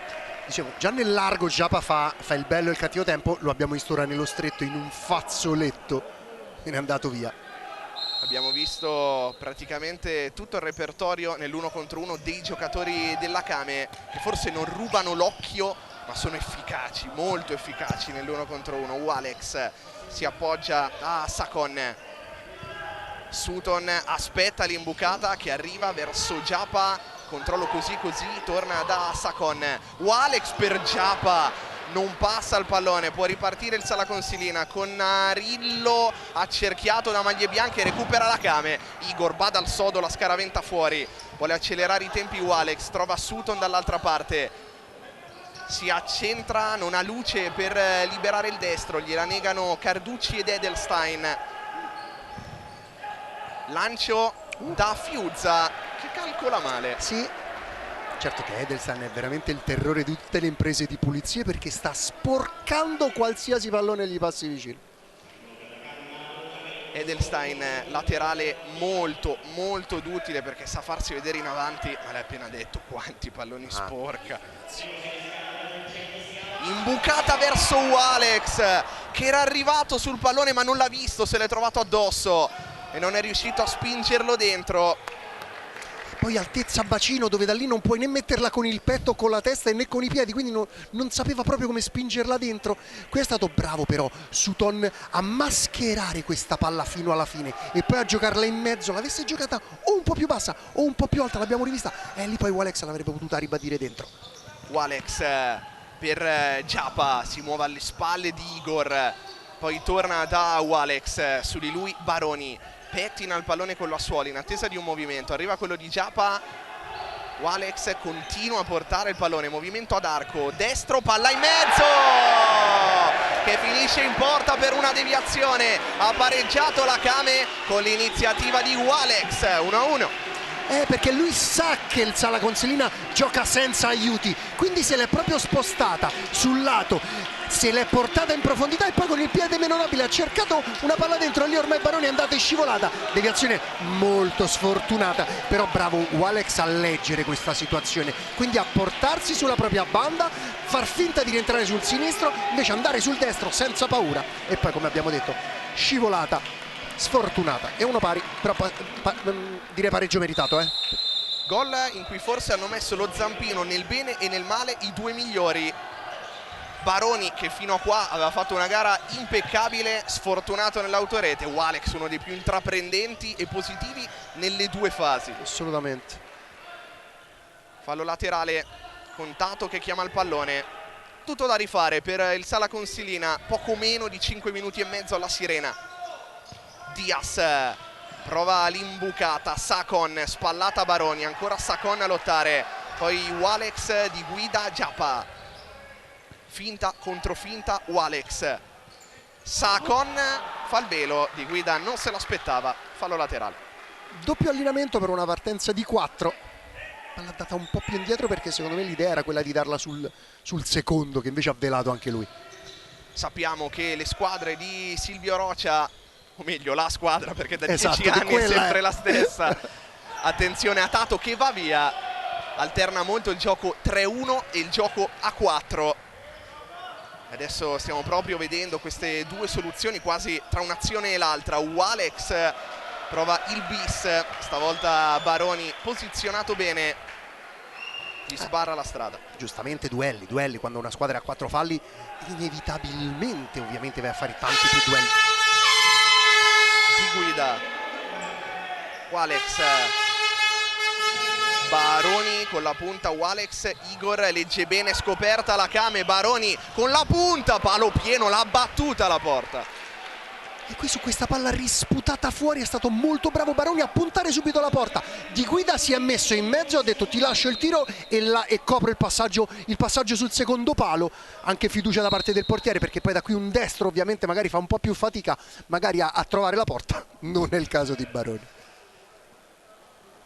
Dicevo, già nel largo Giapa fa il bello e il cattivo tempo, lo abbiamo visto ora nello stretto in un fazzoletto e ne è andato via. Abbiamo visto praticamente tutto il repertorio nell'1 contro 1 dei giocatori della Kame, che forse non rubano l'occhio ma sono efficaci, molto efficaci nell'1 contro 1. Walex si appoggia a Sakon, Sutton aspetta l'imbucata che arriva verso Giapa, controllo così, torna da Sakon. Walex per Giapa, non passa il pallone, può ripartire il Sala Consilina con Arillo accerchiato da maglie bianche, recupera la Kame. Igor bada al sodo, la scaraventa fuori, vuole accelerare i tempi Walex, trova Sutton dall'altra parte, si accentra, non ha luce per liberare il destro, gliela negano Carducci ed Edelstein. Lancio da Fiuzza che calcola male. Sì, certo che Edelstein è veramente il terrore di tutte le imprese di pulizie, perché sta sporcando qualsiasi pallone gli passi vicino. Edelstein laterale molto d'utile, perché sa farsi vedere in avanti, ma l'hai appena detto quanti palloni sporca. Imbucata verso Walex che era arrivato sul pallone ma non l'ha visto, se l'è trovato addosso e non è riuscito a spingerlo dentro. Poi altezza bacino, dove da lì non puoi né metterla con il petto, con la testa e né con i piedi, quindi non sapeva proprio come spingerla dentro. Qui è stato bravo però Sutton a mascherare questa palla fino alla fine e poi a giocarla in mezzo. L'avesse giocata o un po' più bassa o un po' più alta, l'abbiamo rivista, e lì poi Walex l'avrebbe potuta ribadire dentro. Walex per Giapa, si muove alle spalle di Igor, poi torna da Walex, su di lui Baroni, pettina il pallone con l'Assuolo in attesa di un movimento, arriva quello di Giapa. Walex continua a portare il pallone, movimento ad arco, destro, palla in mezzo che finisce in porta per una deviazione. Ha pareggiato la Kame con l'iniziativa di Walex, 1-1. Perché lui sa che il Sala Consilina gioca senza aiuti, quindi se l'è proprio spostata sul lato, se l'è portata in profondità e poi con il piede meno nobile ha cercato una palla dentro, lì ormai Baroni è andata e scivolata. Deviazione molto sfortunata, però bravo Walex a leggere questa situazione, quindi a portarsi sulla propria banda, far finta di rientrare sul sinistro, invece andare sul destro senza paura, e poi come abbiamo detto scivolata sfortunata. E uno pari, però direi pareggio meritato. Gol in cui forse hanno messo lo zampino nel bene e nel male i due migliori. Baroni, che fino a qua aveva fatto una gara impeccabile, sfortunato nell'autorete. Walex, uno dei più intraprendenti e positivi nelle due fasi. Assolutamente. Fallo laterale con Tato che chiama il pallone. tutto da rifare per il Sala Consilina, poco meno di 5 minuti e mezzo alla sirena. Diaz prova l'imbucata, Sacon, spallata Baroni, ancora Sacon a lottare, poi Walex, Di Guida, Giappa, finta contro finta, Walex, Sacon fa il velo, Di Guida non se l'aspettava, fallo laterale. Doppio allineamento per una partenza di 4. L'ha data un po' più indietro perché secondo me l'idea era quella di darla sul secondo, che invece ha velato anche lui. Sappiamo che le squadre di Silvio Rocha, o meglio la squadra, perché da 10 Esatto, anni è sempre è la stessa. Attenzione a Tato che va via, alterna molto il gioco 3-1 e il gioco a 4. Adesso stiamo proprio vedendo queste due soluzioni quasi tra un'azione e l'altra. Walex prova il bis, stavolta Baroni posizionato bene, gli sbarra la strada. Giustamente duelli, quando una squadra ha 4 falli inevitabilmente ovviamente vai a fare tanti più duelli. Di Guida, Walex, Baroni con la punta, Walex, Igor legge bene, scoperta la Kame, Baroni con la punta, palo pieno, l'ha battuta la porta. E qui su questa palla risputata fuori è stato molto bravo Baroni a puntare subito la porta. Di Guida si è messo in mezzo, ha detto ti lascio il tiro e copro il passaggio sul secondo palo. Anche fiducia da parte del portiere, perché poi da qui un destro ovviamente magari fa un po' più fatica magari a trovare la porta. Non è il caso di Baroni.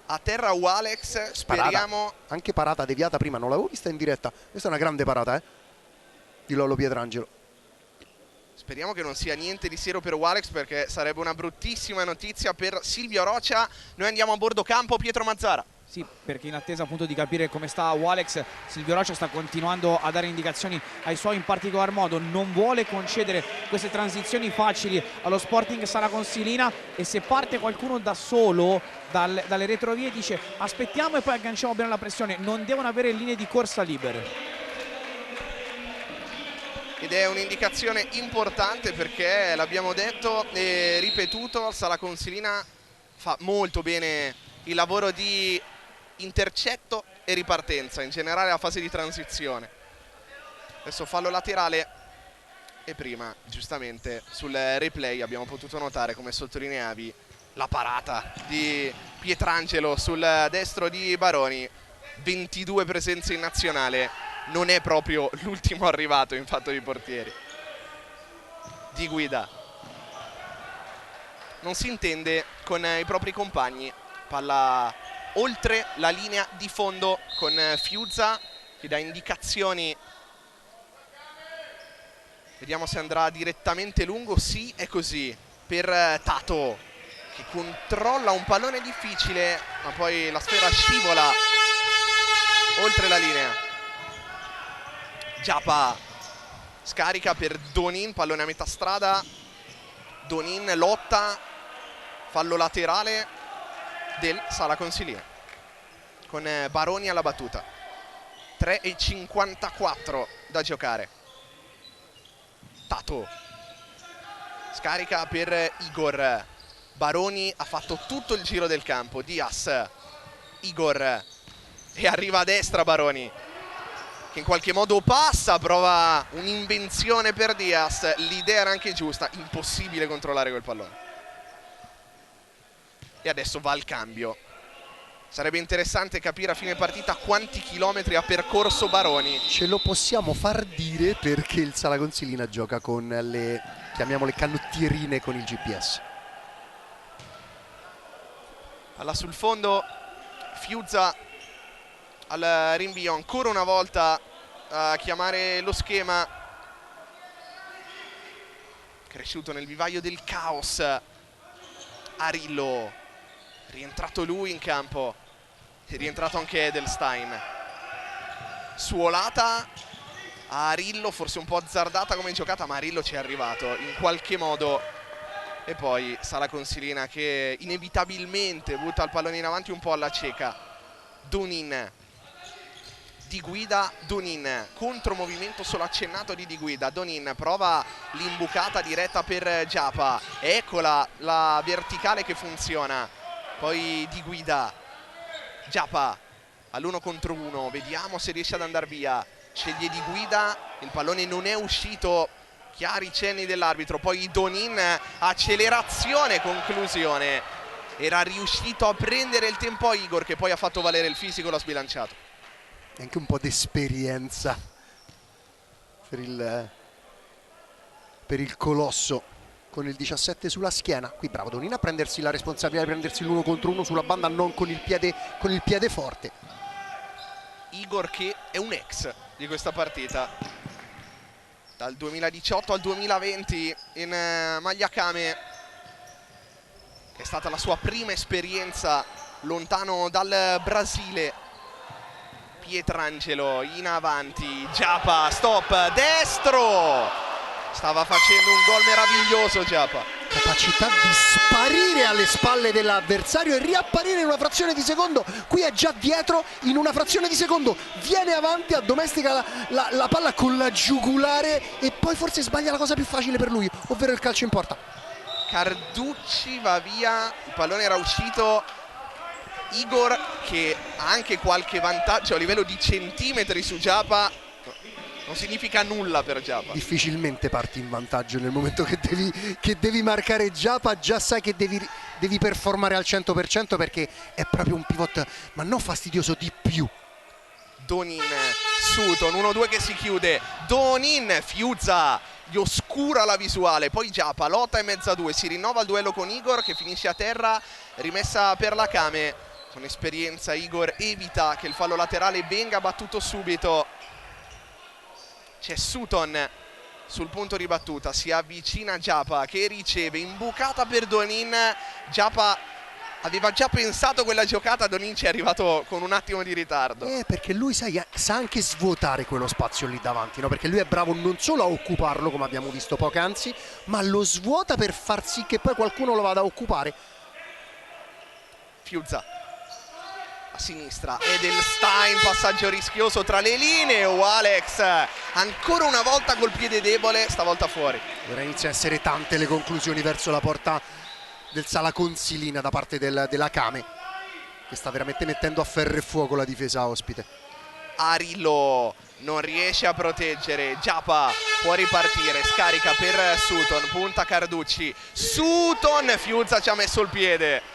A terra Walex, speriamo. Parata. Anche parata deviata prima, non l'avevo vista in diretta. Questa è una grande parata di Lollo Pietrangelo. Speriamo che non sia niente di serio per Walex, perché sarebbe una bruttissima notizia per Silvio Rocha. Noi andiamo a bordo campo, Pietro Mazzara. Sì, perché in attesa appunto di capire come sta Walex, Silvio Rocha sta continuando a dare indicazioni ai suoi, in particolar modo non vuole concedere queste transizioni facili allo Sporting Sala Consilina, e se parte qualcuno da solo dalle retrovie dice aspettiamo e poi agganciamo bene la pressione, non devono avere linee di corsa libere. Ed è un'indicazione importante perché l'abbiamo detto e ripetuto, Sala Consilina fa molto bene il lavoro di intercetto e ripartenza, in generale la fase di transizione. Adesso fallo laterale, e prima giustamente sul replay abbiamo potuto notare, come sottolineavi, la parata di Pietrangelo sul destro di Baroni. 22 presenze in nazionale, non è proprio l'ultimo arrivato in fatto di portieri. Di Guida non si intende con i propri compagni, palla oltre la linea di fondo con Fiuzza che dà indicazioni. Vediamo se andrà direttamente lungo. Sì, è così, per Tato che controlla un pallone difficile, ma poi la sfera scivola oltre la linea. Giappa scarica per Donin, pallone a metà strada. Donin lotta, fallo laterale del Sala Consilina con Baroni alla battuta. 3:54 da giocare. Tato scarica per Igor. Baroni ha fatto tutto il giro del campo. Diaz, Igor, e arriva a destra Baroni che in qualche modo passa, prova un'invenzione per Diaz, l'idea era anche giusta, impossibile controllare quel pallone. E adesso va al cambio. Sarebbe interessante capire a fine partita quanti chilometri ha percorso Baroni. Ce lo possiamo far dire perché il Sala Consilina gioca con le, chiamiamole, canottierine con il GPS. Palla sul fondo, Fiuzza al rinvio, ancora una volta a chiamare lo schema. Cresciuto nel vivaio del caos Arillo, rientrato lui in campo, è rientrato anche Edelstein. Suolata a Arillo, forse un po' azzardata come giocata, ma Arillo ci è arrivato in qualche modo. E poi Sala Consilina che inevitabilmente butta il pallone in avanti un po' alla cieca. Donin, Di Guida, Donin, contromovimento solo accennato di Guida. Donin prova l'imbucata diretta per Giappa, eccola la verticale che funziona. Poi Di Guida, Giappa all'1 contro 1, vediamo se riesce ad andare via. sceglie di guida, il pallone non è uscito, chiari cenni dell'arbitro, poi Donin, accelerazione, conclusione, era riuscito a prendere il tempo a Igor, che poi ha fatto valere il fisico, l'ha sbilanciato. E anche un po' di esperienza per il colosso, con il 17 sulla schiena. Qui bravo Donin a prendersi la responsabilità di prendersi l'1 contro 1 sulla banda, non con il piede forte. Igor che è un ex di questa partita, dal 2018 al 2020 in maglia Kame, è stata la sua prima esperienza lontano dal Brasile. Pietrangelo in avanti, Giappa, stop, destro, stava facendo un gol meraviglioso Giappa. Capacità di sparire alle spalle dell'avversario e riapparire in una frazione di secondo. Qui è già dietro, in una frazione di secondo viene avanti, addomestica la palla con la giugulare e poi forse sbaglia la cosa più facile per lui, ovvero il calcio in porta. Carducci va via, il pallone era uscito. Igor che ha anche qualche vantaggio a livello di centimetri su Giappa, non significa nulla per Giappa. Difficilmente parti in vantaggio nel momento che devi marcare Giappa, già sai che devi performare al 100% perché è proprio un pivot, ma non fastidioso, di più. Donin, Sutton, 1-2 che si chiude, Donin, Fiuzza, gli oscura la visuale, poi Giappa, lotta in mezzo a due, si rinnova il duello con Igor che finisce a terra, rimessa per la Kame. Con esperienza Igor evita che il fallo laterale venga battuto subito. C'è Sutton sul punto di battuta, si avvicina Giappa che riceve, imbucata per Donin. Giappa aveva già pensato quella giocata, Donin ci è arrivato con un attimo di ritardo. Perché lui sa anche svuotare quello spazio lì davanti, no? Perché lui è bravo non solo a occuparlo, come abbiamo visto poc'anzi, ma lo svuota per far sì che poi qualcuno lo vada a occupare. Fiuzza a sinistra, Edelstein, passaggio rischioso tra le linee, Alex ancora una volta col piede debole, stavolta fuori. Ora inizia a essere tante le conclusioni verso la porta del Sala Consilina da parte della Kame, che sta veramente mettendo a ferro e fuoco la difesa ospite. Arillo non riesce a proteggere, Giappa può ripartire, scarica per Sutton, punta Carducci, Sutton, Fiuzza ci ha messo il piede.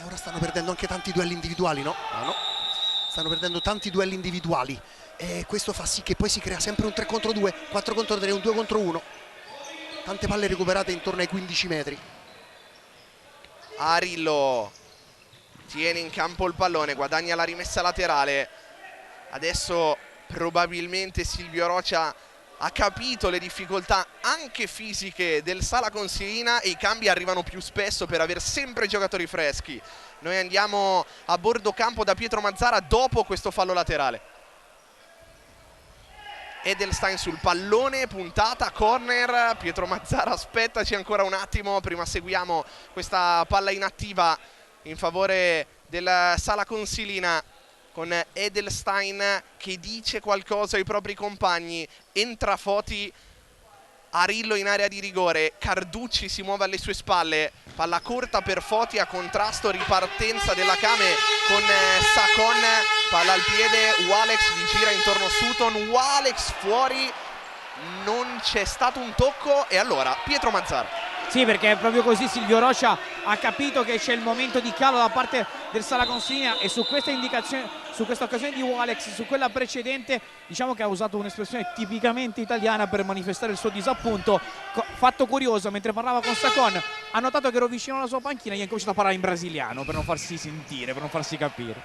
Ora stanno perdendo anche tanti duelli individuali, no? No. Stanno perdendo tanti duelli individuali e questo fa sì che poi si crea sempre un 3 contro 2, 4 contro 3, un 2 contro 1. Tante palle recuperate intorno ai 15 metri. Arillo tiene in campo il pallone, guadagna la rimessa laterale. Adesso probabilmente Silvio Rocha ha capito le difficoltà anche fisiche del Sala Consilina e i cambi arrivano più spesso per avere sempre giocatori freschi. Noi andiamo a bordo campo da Pietro Mazzara dopo questo fallo laterale. Edelstein sul pallone, puntata, corner, Pietro Mazzara aspettaci ancora un attimo, prima seguiamo questa palla inattiva in favore del Sala Consilina, con Edelstein che dice qualcosa ai propri compagni, entra Foti, Arillo in area di rigore, Carducci si muove alle sue spalle, palla corta per Foti a contrasto, ripartenza della Kame con Sacon, palla al piede, Alex gli gira intorno Sutton, Alex fuori, non c'è stato un tocco e allora Pietro Mazzara. Sì, perché è proprio così, Silvio Rocha ha capito che c'è il momento di calo da parte del Sala Consilina e su questa indicazione, su questa occasione di Alex, su quella precedente, diciamo che ha usato un'espressione tipicamente italiana per manifestare il suo disappunto. Fatto curioso, mentre parlava con Sacon, ha notato che ero vicino alla sua panchina e gli ha cominciato a parlare in brasiliano per non farsi sentire, per non farsi capire.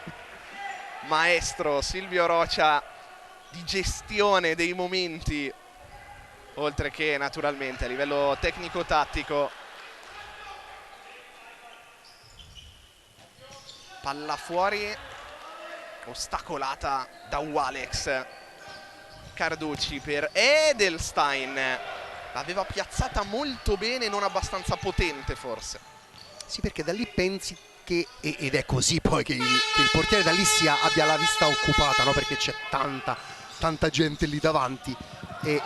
Maestro Silvio Rocha di gestione dei momenti, oltre che naturalmente a livello tecnico-tattico. Palla fuori, ostacolata da Alex. Carducci per Edelstein, l'aveva piazzata molto bene, non abbastanza potente forse. Sì, perché da lì pensi che, ed è così poi che il portiere da lì abbia la vista occupata, no? Perché c'è tanta gente lì davanti e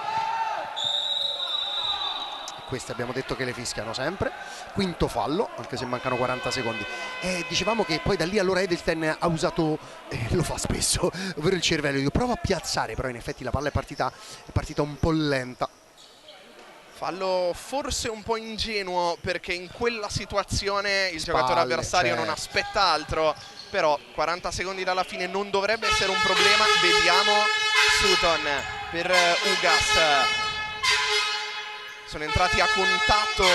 questi abbiamo detto che le fischiano sempre. Quinto fallo, anche se mancano 40 secondi. Dicevamo che poi da lì allora Edelstein ha usato, lo fa spesso, ovvero il cervello. Io provo a piazzare, però in effetti la palla è partita un po' lenta. Fallo forse un po' ingenuo, perché in quella situazione il giocatore avversario non aspetta altro, però 40 secondi dalla fine non dovrebbe essere un problema. Vediamo Sutton per Ugas. Sono entrati a contatto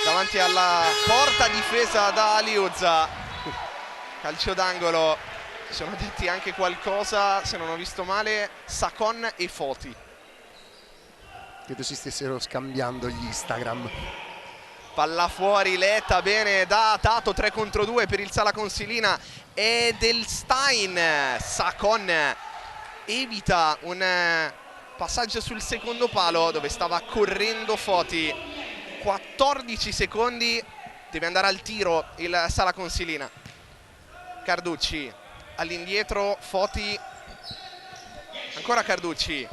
davanti alla porta difesa da Aliuzza. Calcio d'angolo, ci sono detti anche qualcosa, se non ho visto male, Sacon e Foti. Credo si stessero scambiando gli Instagram. Palla fuori, Letta bene da Tato, 3 contro 2 per il Sala Consilina. Edelstein, Sacon evita un passaggio sul secondo palo dove stava correndo Foti. 14 secondi, deve andare al tiro il Sala Consilina. Carducci all'indietro, Foti, ancora Carducci.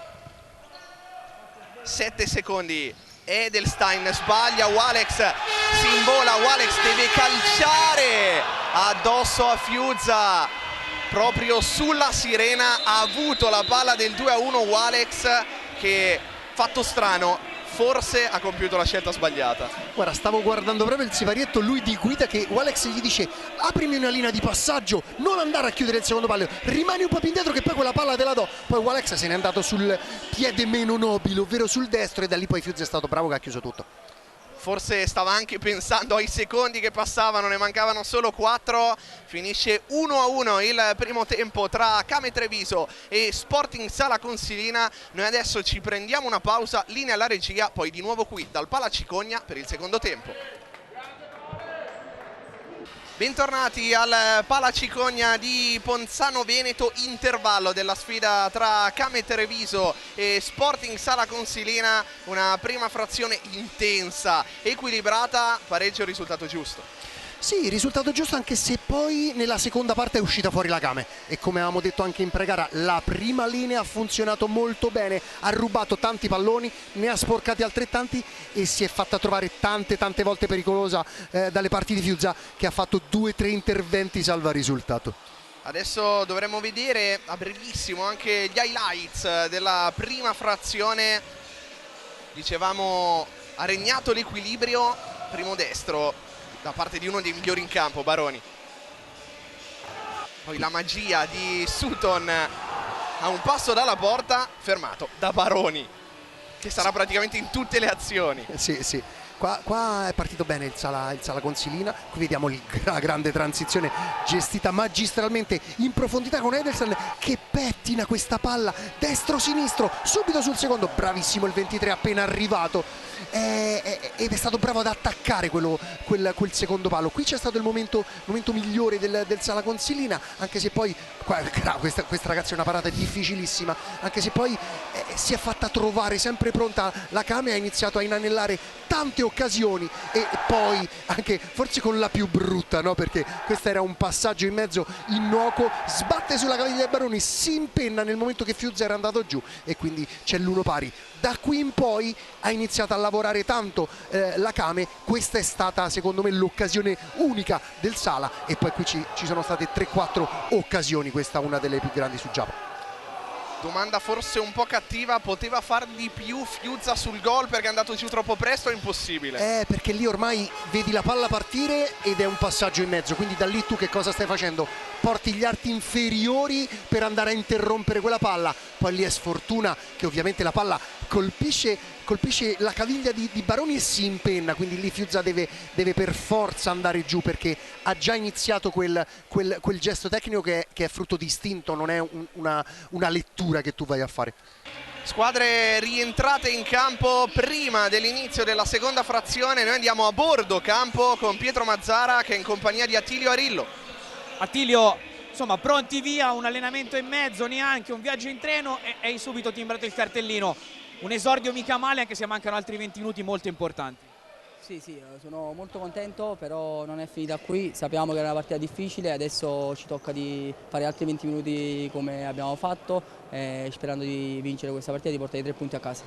7 secondi, Edelstein sbaglia, Walex si invola, Walex deve calciare addosso a Fiuzza, proprio sulla sirena. Ha avuto la palla del 2-1 Walex, che, fatto strano, forse ha compiuto la scelta sbagliata. Guarda, stavo guardando proprio il siparietto, lui di guida, che Walex gli dice: aprimi una linea di passaggio, non andare a chiudere il secondo palo, rimani un po' più indietro che poi quella palla te la do. Poi Walex se n'è andato sul piede meno nobile, ovvero sul destro, e da lì poi Fiuzza è stato bravo che ha chiuso tutto. Forse stava anche pensando ai secondi che passavano, ne mancavano solo 4. Finisce 1-1 il primo tempo tra Came Treviso e Sporting Sala Consilina. Noi adesso ci prendiamo una pausa, linea alla regia, poi di nuovo qui dal Palacicogna per il secondo tempo. Bentornati al Palacicogna di Ponzano Veneto, intervallo della sfida tra Came Treviso e Sporting Sala Consilina. Una prima frazione intensa, equilibrata, pareggio, risultato giusto. Sì, risultato giusto, anche se poi nella seconda parte è uscita fuori la Came, e come avevamo detto anche in pre-gara, la prima linea ha funzionato molto bene, ha rubato tanti palloni, ne ha sporcati altrettanti e si è fatta trovare tante volte pericolosa dalle parti di Fiuzza, che ha fatto 2-3 interventi salva risultato. Adesso dovremmo vedere a brevissimo anche gli highlights della prima frazione. Dicevamo, ha regnato l'equilibrio, primo destro da parte di uno dei migliori in campo, Baroni. Poi la magia di Sutton a un passo dalla porta, fermato da Baroni, che sarà praticamente in tutte le azioni. Sì. Qua è partito bene il Sala Consilina. Qui vediamo la grande transizione gestita magistralmente in profondità con Edelstein, che pettina questa palla destro-sinistro subito sul secondo. Bravissimo il 23 appena arrivato, ed è stato bravo ad attaccare quel secondo palo. Qui c'è stato il momento migliore del Sala Consilina, anche se poi questa ragazza è una parata difficilissima, anche se poi si è fatta trovare sempre pronta la Came, ha iniziato a inanellare tante occasioni, e poi anche forse con la più brutta, no? Perché questo era un passaggio in mezzo innocuo, sbatte sulla caviglia del Baroni, si impenna nel momento che Fiuzza era andato giù, e quindi c'è l'1 pari. Da qui in poi ha iniziato a lavorare tanto la Came. Questa è stata secondo me l'occasione unica del Sala, e poi qui ci sono state 3-4 occasioni, questa una delle più grandi su Giappone. Domanda forse un po' cattiva, poteva far di più Fiuzza sul gol perché è andato giù troppo presto? È impossibile. Perché lì ormai vedi la palla partire ed è un passaggio in mezzo, quindi da lì tu che cosa stai facendo? Porti gli arti inferiori per andare a interrompere quella palla, poi lì è sfortuna che ovviamente la palla colpisce la caviglia di Baroni e si impenna, quindi lì Fiuzza deve per forza andare giù, perché ha già iniziato quel gesto tecnico che è frutto di istinto, non è una lettura che tu vai a fare. Squadre rientrate in campo prima dell'inizio della seconda frazione. Noi andiamo a bordo campo con Pietro Mazzara, che è in compagnia di Attilio Arillo. Attilio, insomma, pronti via, un allenamento in mezzo, neanche un viaggio in treno, e hai subito timbrato il cartellino. Un esordio mica male, anche se mancano altri 20 minuti molto importanti. Sì, sono molto contento, però non è finita qui. Sappiamo che era una partita difficile, adesso ci tocca di fare altri 20 minuti come abbiamo fatto, sperando di vincere questa partita e di portare i 3 punti a casa.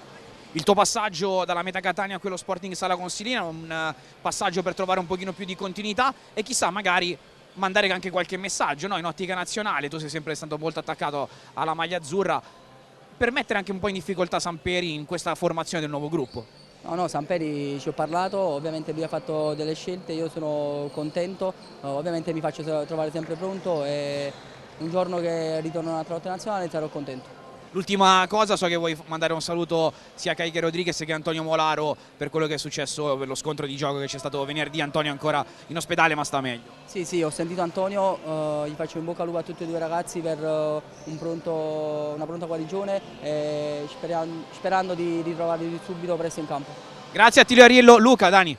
il tuo passaggio dalla Meta Catania a quello Sporting Sala Consilina, un passaggio per trovare un pochino più di continuità e chissà magari mandare anche qualche messaggio, no? In ottica nazionale. Tu sei sempre stato molto attaccato alla maglia azzurra, per mettere anche un po' in difficoltà Samperi in questa formazione del nuovo gruppo. No, Samperi ci ho parlato, ovviamente lui ha fatto delle scelte, io sono contento, ovviamente mi faccio trovare sempre pronto e un giorno che ritorno un'altra volta nazionale sarò contento. L'ultima cosa, so che vuoi mandare un saluto sia a Kaique Rodriguez che a Antonio Molaro per quello che è successo, per lo scontro di gioco che c'è stato venerdì. Antonio ancora in ospedale ma sta meglio. Sì, ho sentito Antonio, gli faccio in bocca al lupo a tutti e due ragazzi per una pronta guarigione e sperando di ritrovarli subito presto in campo. Grazie a Attilio Arillo. Luca, Dani.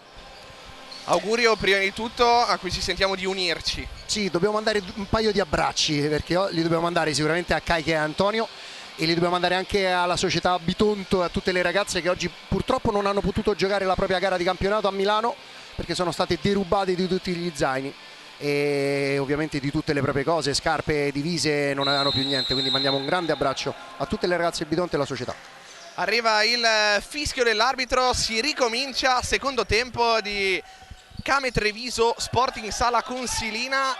Augurio prima di tutto a cui ci sentiamo di unirci. Sì, dobbiamo mandare un paio di abbracci, perché li dobbiamo mandare sicuramente a Kaique e a Antonio e li dobbiamo mandare anche alla società Bitonto e a tutte le ragazze che oggi purtroppo non hanno potuto giocare la propria gara di campionato a Milano perché sono state derubate di tutti gli zaini e ovviamente di tutte le proprie cose, scarpe, divise, non avevano più niente, quindi mandiamo un grande abbraccio a tutte le ragazze del Bitonto e alla società. Arriva il fischio dell'arbitro, si ricomincia, secondo tempo di Came Treviso Sporting Sala Consilina,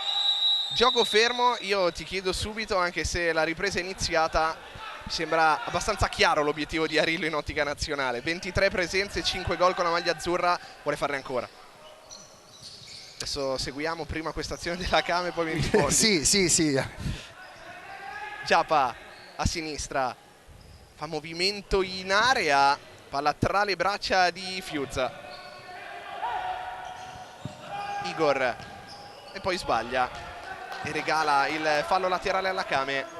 gioco fermo. Io ti chiedo subito, anche se la ripresa è iniziata, mi sembra abbastanza chiaro l'obiettivo di Arillo in ottica nazionale. 23 presenze, 5 gol con la maglia azzurra, vuole farne ancora. Adesso seguiamo prima questa azione della Came, poi mi rispondi. Sì. Giappa a sinistra, fa movimento in area, palla tra le braccia di Fiuzza. Igor e poi sbaglia e regala il fallo laterale alla Came.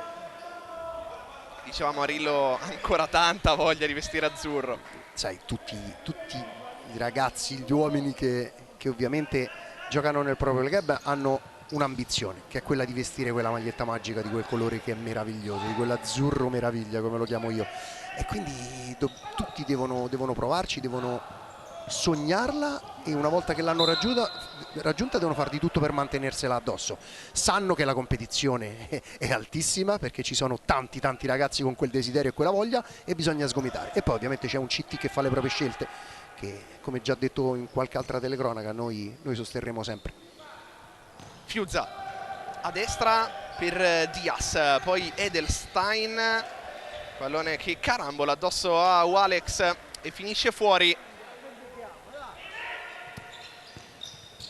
Dicevamo Arillo ancora tanta voglia di vestire azzurro. Sai, tutti i ragazzi, gli uomini che ovviamente giocano nel proprio club hanno un'ambizione, che è quella di vestire quella maglietta magica di quel colore che è meraviglioso, di quell'azzurro meraviglia come lo chiamo io, e quindi tutti devono provarci, devono sognarla e una volta che l'hanno raggiunta devono fare di tutto per mantenersela addosso. Sanno che la competizione è altissima perché ci sono tanti ragazzi con quel desiderio e quella voglia e bisogna sgomitare, e poi ovviamente c'è un CT che fa le proprie scelte che, come già detto in qualche altra telecronaca, noi sosterremo sempre. Fiuzza a destra per Diaz, poi Edelstein, pallone che carambola addosso a Walex e finisce fuori.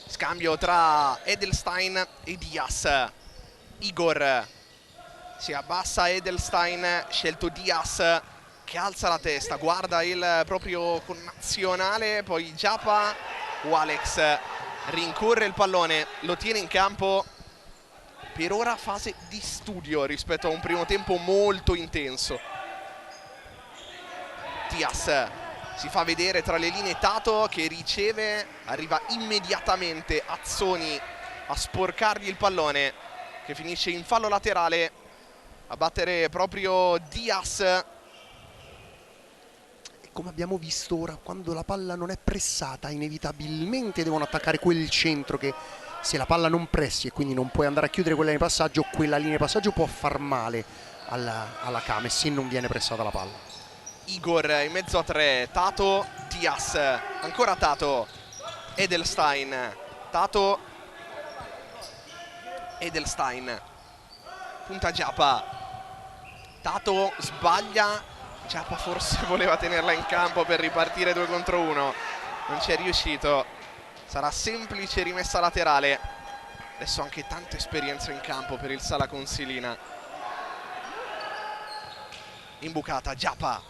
Scambio tra Edelstein e Diaz. Igor si abbassa, Edelstein, scelto Diaz che alza la testa, guarda il proprio connazionale, poi Giappa, Walex rincorre il pallone, lo tiene in campo. Per ora fase di studio rispetto a un primo tempo molto intenso. Diaz si fa vedere tra le linee, Tato che riceve, arriva immediatamente Azzoni a sporcargli il pallone che finisce in fallo laterale a battere proprio Diaz. Come abbiamo visto ora, quando la palla non è pressata inevitabilmente devono attaccare quel centro che, se la palla non pressi e quindi non puoi andare a chiudere quella linea di passaggio, quella linea di passaggio può far male alla Came se non viene pressata la palla. Igor in mezzo a tre, Tato, Diaz, ancora Tato, Edelstein, Tato, Edelstein, punta Giappa, Tato sbaglia, Giappa forse voleva tenerla in campo per ripartire 2 contro 1, non ci è riuscito, sarà semplice rimessa laterale. Adesso anche tanta esperienza in campo per il Sala Consilina. Imbucata, Giappa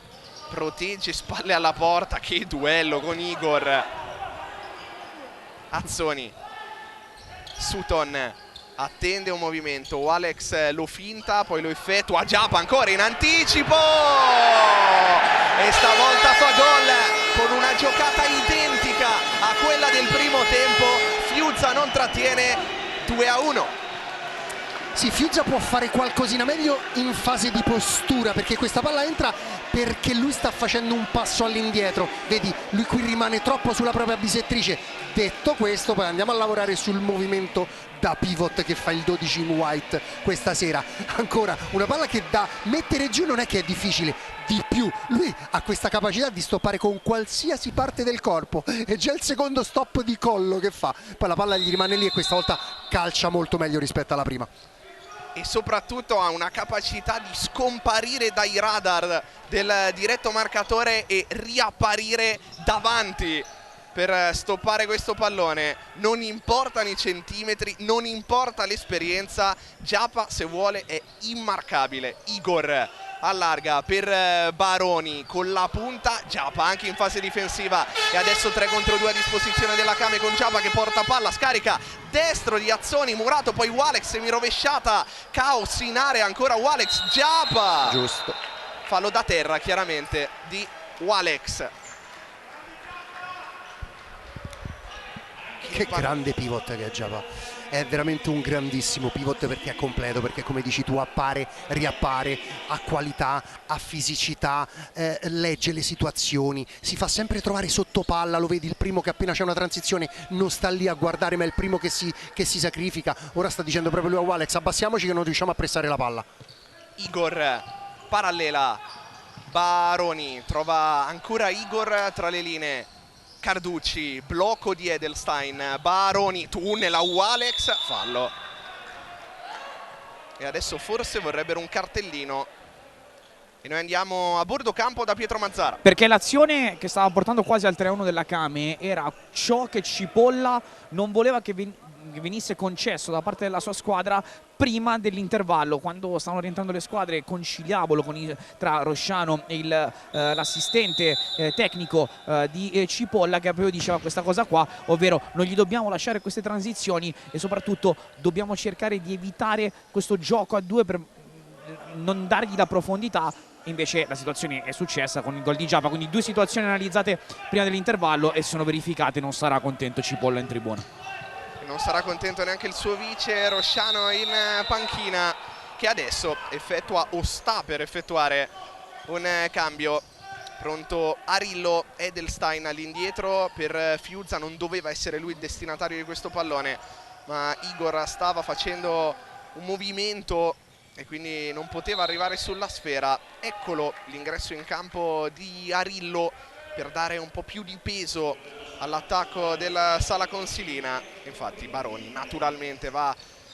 protegge, spalle alla porta, che duello con Igor. Azzoni, Sutton attende un movimento, Alex lo finta, poi lo effettua, Giappa ancora in anticipo e stavolta fa gol con una giocata identica a quella del primo tempo. Fiuzza non trattiene, 2-1. Sì, Fiuzza può fare qualcosina meglio in fase di postura, perché questa palla entra perché lui sta facendo un passo all'indietro. Vedi, lui qui rimane troppo sulla propria bisettrice. Detto questo, poi andiamo a lavorare sul movimento da pivot che fa il 12 in white questa sera. Ancora una palla che da mettere giù non è che è difficile, di più lui ha questa capacità di stoppare con qualsiasi parte del corpo. È già il secondo stop di collo che fa, poi la palla gli rimane lì e questa volta calcia molto meglio rispetto alla prima. E soprattutto ha una capacità di scomparire dai radar del diretto marcatore e riapparire davanti per stoppare questo pallone. Non importano i centimetri, non importa l'esperienza, Giappa se vuole è immarcabile. Igor allarga per Baroni con la punta, Giappa anche in fase difensiva e adesso 3 contro 2 a disposizione della Kame con Giappa che porta palla, scarica destro di Azzoni, Murato, poi Walex semirovesciata, caos in area, ancora Walex, Giappa, giusto, fallo da terra chiaramente di Walex. Che grande pivot che è Giappa, è veramente un grandissimo pivot perché è completo, perché come dici tu appare, riappare, ha qualità, ha fisicità, legge le situazioni, si fa sempre trovare sotto palla, lo vedi il primo che appena c'è una transizione non sta lì a guardare ma è il primo che si sacrifica. Ora sta dicendo proprio lui a Walex, abbassiamoci che non riusciamo a pressare la palla. Igor, parallela, Baroni, trova ancora Igor tra le linee. Carducci, blocco di Edelstein, Baroni, tunnel a Walex, fallo. E adesso forse vorrebbero un cartellino. E noi andiamo a bordo campo da Pietro Mazzara. Perché l'azione che stava portando quasi al 3-1 della Kame era ciò che Cipolla non voleva che venisse concesso da parte della sua squadra prima dell'intervallo, quando stavano rientrando le squadre, conciliabolo tra Rosciano e l'assistente tecnico di Cipolla, che proprio diceva questa cosa qua, ovvero non gli dobbiamo lasciare queste transizioni e soprattutto dobbiamo cercare di evitare questo gioco a due per non dargli la profondità. Invece la situazione è successa con il gol di Giappa, quindi 2 situazioni analizzate prima dell'intervallo e sono verificate. Non sarà contento Cipolla in tribuna. Non sarà contento neanche il suo vice Rosciano in panchina, che adesso effettua o sta per effettuare un cambio. Pronto Arillo, Edelstein all'indietro per Fiuzza. Non doveva essere lui il destinatario di questo pallone, ma Igor stava facendo un movimento e quindi non poteva arrivare sulla sfera. Eccolo l'ingresso in campo di Arillo per dare un po' più di peso all'attacco della Sala Consilina. Infatti Baroni naturalmente va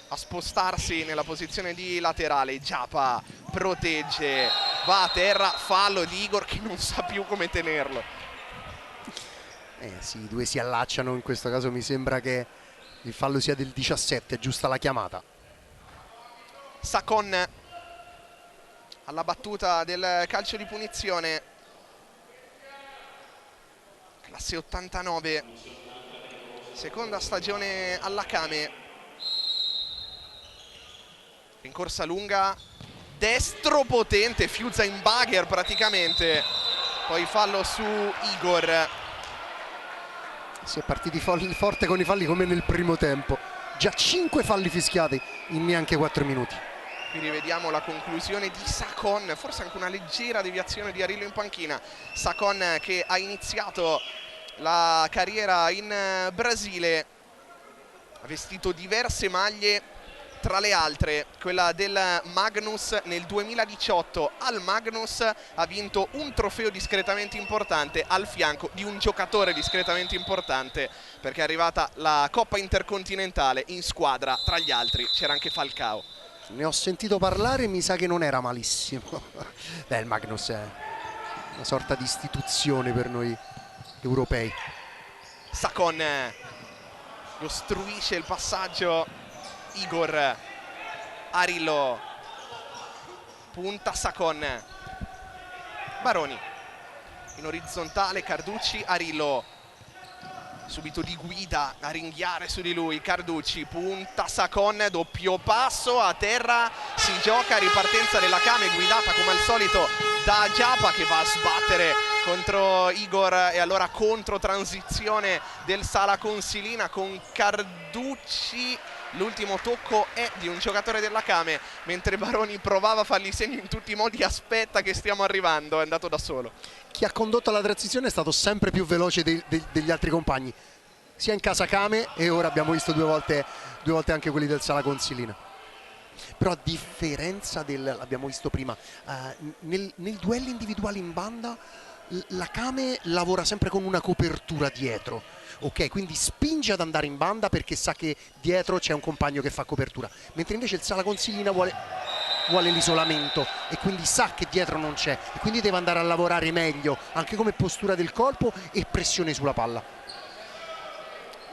a spostarsi nella posizione di laterale. Giappa protegge, va a terra, fallo di Igor che non sa più come tenerlo. Sì, i due si allacciano, in questo caso mi sembra che il fallo sia del 17, giusta la chiamata. Sacon alla battuta del calcio di punizione, classe 89, seconda stagione alla Kame. Rincorsa lunga, destro potente, Fiuzza in bagger praticamente, poi fallo su Igor. Si è partiti forte con i falli come nel primo tempo, già 5 falli fischiati in neanche 4 minuti. Qui rivediamo la conclusione di Sacon, forse anche una leggera deviazione di Arillo in panchina. Sacon che ha iniziato la carriera in Brasile, ha vestito diverse maglie, tra le altre quella del Magnus nel 2018. Al Magnus ha vinto un trofeo discretamente importante al fianco di un giocatore discretamente importante, perché è arrivata la Coppa Intercontinentale in squadra, tra gli altri c'era anche Falcao. Ne ho sentito parlare, mi sa che non era malissimo. Beh, il Magnus è una sorta di istituzione per noi europei. Sacon ostruisce il passaggio. Igor, Arillo, punta Sacon, Baroni in orizzontale, Carducci, Arillo subito di guida a ringhiare su di lui. Carducci, punta Sacon, doppio passo a terra, si gioca, ripartenza della Kame guidata come al solito da Giappa che va a sbattere contro Igor, e allora contro transizione del Sala Consilina con Carducci, L'ultimo tocco è di un giocatore della Kame, mentre Baroni provava a fargli segno in tutti i modi: aspetta che stiamo arrivando, è andato da solo. Chi ha condotto la transizione è stato sempre più veloce degli altri compagni, sia in casa Kame, e ora abbiamo visto due volte anche quelli del Sala Consilina. Però a differenza l'abbiamo visto prima, nel duello individuale in banda la Kame lavora sempre con una copertura dietro, ok? Quindi spinge ad andare in banda perché sa che dietro c'è un compagno che fa copertura, mentre invece il Sala Consilina vuole l'isolamento e quindi sa che dietro non c'è e quindi deve andare a lavorare meglio anche come postura del corpo e pressione sulla palla.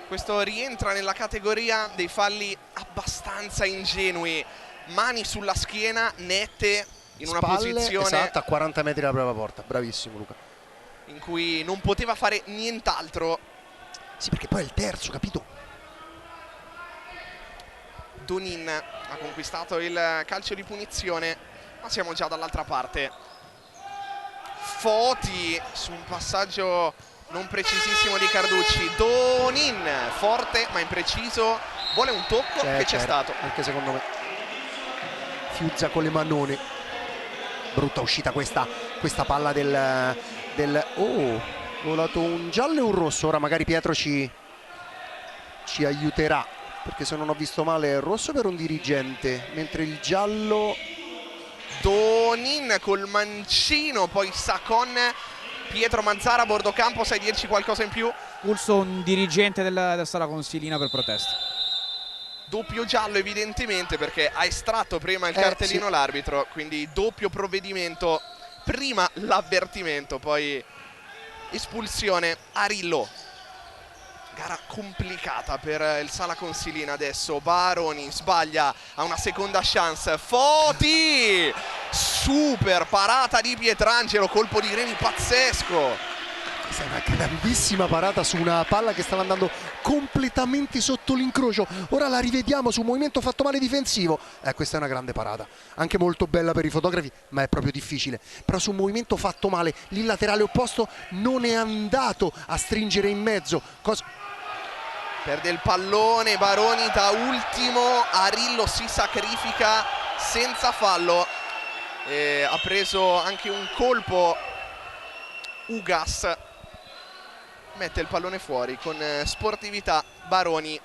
Questo rientra nella categoria dei falli abbastanza ingenui, mani sulla schiena nette in una Spalle, posizione, esatto, a 40 metri dalla propria porta. Bravissimo Luca, in cui non poteva fare nient'altro. sì, perché poi è il terzo, capito? Donin ha conquistato il calcio di punizione, ma siamo già dall'altra parte. Foti su un passaggio non precisissimo di Carducci. Donin forte ma impreciso, vuole un tocco che c'è stato. Anche secondo me Fiuzza con le manone. Brutta uscita questa palla del oh, volato un giallo e un rosso. Ora magari Pietro ci aiuterà, perché se non ho visto male è rosso per un dirigente, mentre il giallo Donin col mancino, poi Sacon. Pietro Manzara a bordo campo, sai dirci qualcosa in più? Pulso un dirigente del Sala Consilina per protesta. Doppio giallo evidentemente, perché ha estratto prima il cartellino, sì, l'arbitro, quindi doppio provvedimento, prima l'avvertimento, poi espulsione. Arillo, gara complicata per il Sala Consilina adesso. Baroni sbaglia, ha una seconda chance. Foti, super parata di Pietrangelo, colpo di Reni pazzesco. Questa è una grandissima parata su una palla che stava andando completamente sotto l'incrocio. Ora la rivediamo su un movimento fatto male difensivo. Questa è una grande parata, anche molto bella per i fotografi, ma è proprio difficile. Però su un movimento fatto male, il laterale opposto non è andato a stringere in mezzo. Perde il pallone Baroni da ultimo, Arillo si sacrifica senza fallo. Ha preso anche un colpo Ugas, mette il pallone fuori con sportività Baroni.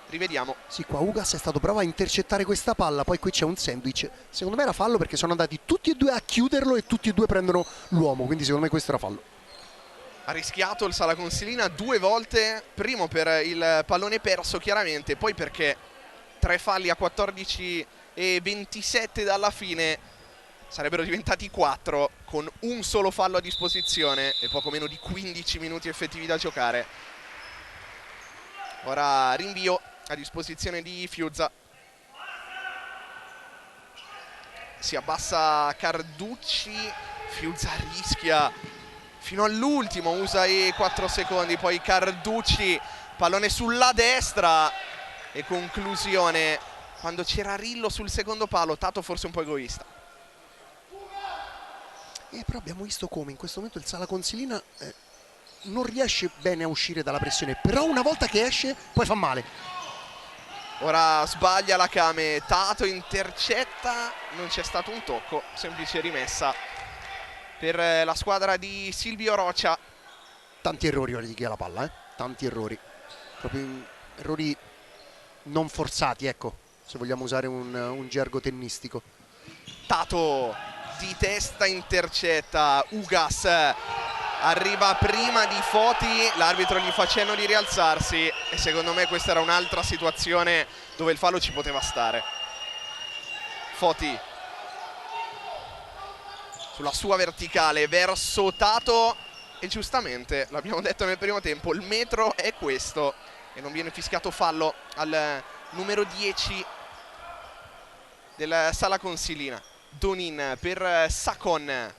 Rivediamo. Sì, qua Ugas è stato bravo a intercettare questa palla, poi qui c'è un sandwich. Secondo me era fallo perché sono andati tutti e due a chiuderlo e tutti e due prendono l'uomo, quindi secondo me questo era fallo. Ha rischiato il Sala Consilina due volte, primo per il pallone perso chiaramente, poi perché 3 falli a 14 e 27 dalla fine sarebbero diventati 4 con un solo fallo a disposizione e poco meno di 15 minuti effettivi da giocare. Ora rinvio a disposizione di Fiuzza. Si abbassa Carducci, Fiuzza rischia fino all'ultimo, usa i 4 secondi, poi Carducci, pallone sulla destra e conclusione quando c'era Rillo sul secondo palo. Tato forse un po' egoista. Però abbiamo visto come in questo momento il Sala Consilina non riesce bene a uscire dalla pressione, però una volta che esce poi fa male. Ora sbaglia la Kame, Tato intercetta, non c'è stato un tocco, semplice rimessa per la squadra di Silvio Roccia. Tanti errori ora di chi ha la palla, tanti errori, proprio errori non forzati, ecco, se vogliamo usare un gergo tennistico. Tato di testa intercetta, Ugas arriva prima di Foti, l'arbitro gli fa cenno di rialzarsi e secondo me questa era un'altra situazione dove il fallo ci poteva stare. Foti sulla sua verticale verso Tato e giustamente, l'abbiamo detto nel primo tempo, il metro è questo e non viene fischiato fallo al numero 10 del Sala Consilina. Donin per Sacon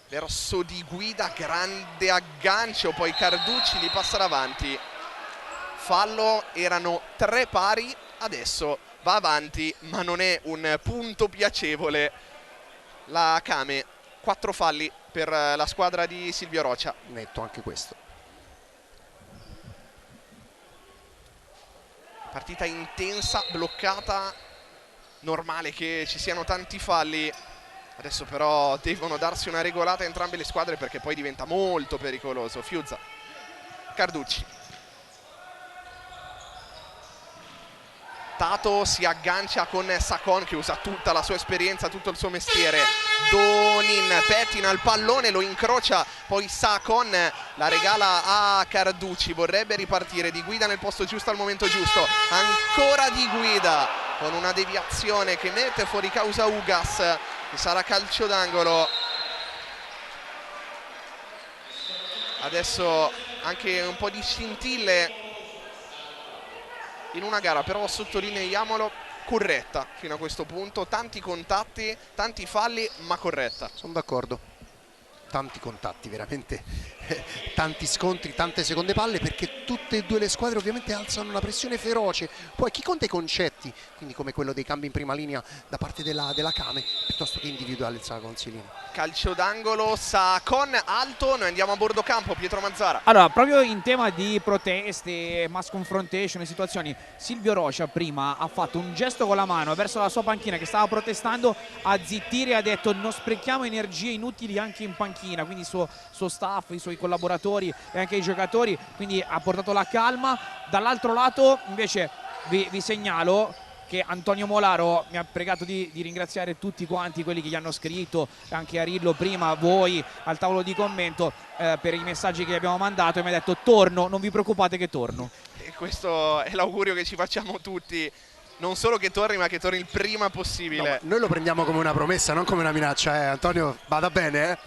verso Di Guida, grande aggancio, poi Carducci gli passa davanti. Fallo, erano 3 pari, adesso va avanti ma non è un punto piacevole la Kame. 4 falli per la squadra di Silvio Roccia. Netto anche questo. Partita intensa, bloccata, normale che ci siano tanti falli. Adesso però devono darsi una regolata entrambe le squadre perché poi diventa molto pericoloso. Fiuzza, Carducci. Tato si aggancia con Sacon che usa tutta la sua esperienza, tutto il suo mestiere. Donin pettina il pallone, lo incrocia, poi Sacon la regala a Carducci. Vorrebbe ripartire di guida nel posto giusto al momento giusto. Ancora di guida con una deviazione che mette fuori causa Ugas, che sarà calcio d'angolo. Adesso anche un po' di scintille in una gara, però sottolineiamolo, corretta fino a questo punto. Tanti contatti, tanti falli, ma corretta. Sono d'accordo. Tanti contatti, veramente tanti scontri, tante seconde palle, perché tutte e due le squadre ovviamente alzano una pressione feroce. Poi chi conta i concetti, quindi come quello dei cambi in prima linea da parte della Came, piuttosto che individuale il Sala Consilina. Calcio d'angolo, Sacon alto, noi andiamo a bordo campo. Pietro Mazzara. Allora, proprio in tema di proteste, mass confrontation e situazioni, Silvio Rocha prima ha fatto un gesto con la mano verso la sua panchina che stava protestando, a zittire e ha detto non sprechiamo energie inutili anche in panchina, quindi il suo staff, i suoi collaboratori e anche i giocatori, quindi ha portato la calma. Dall'altro lato invece vi segnalo che Antonio Molaro mi ha pregato di ringraziare tutti quanti quelli che gli hanno scritto, anche Arillo prima, voi al tavolo di commento, per i messaggi che gli abbiamo mandato, e mi ha detto torno, non vi preoccupate che torno. E questo è l'augurio che ci facciamo tutti, non solo che torni ma che torni il prima possibile. No, noi lo prendiamo come una promessa, non come una minaccia, Antonio, vada bene,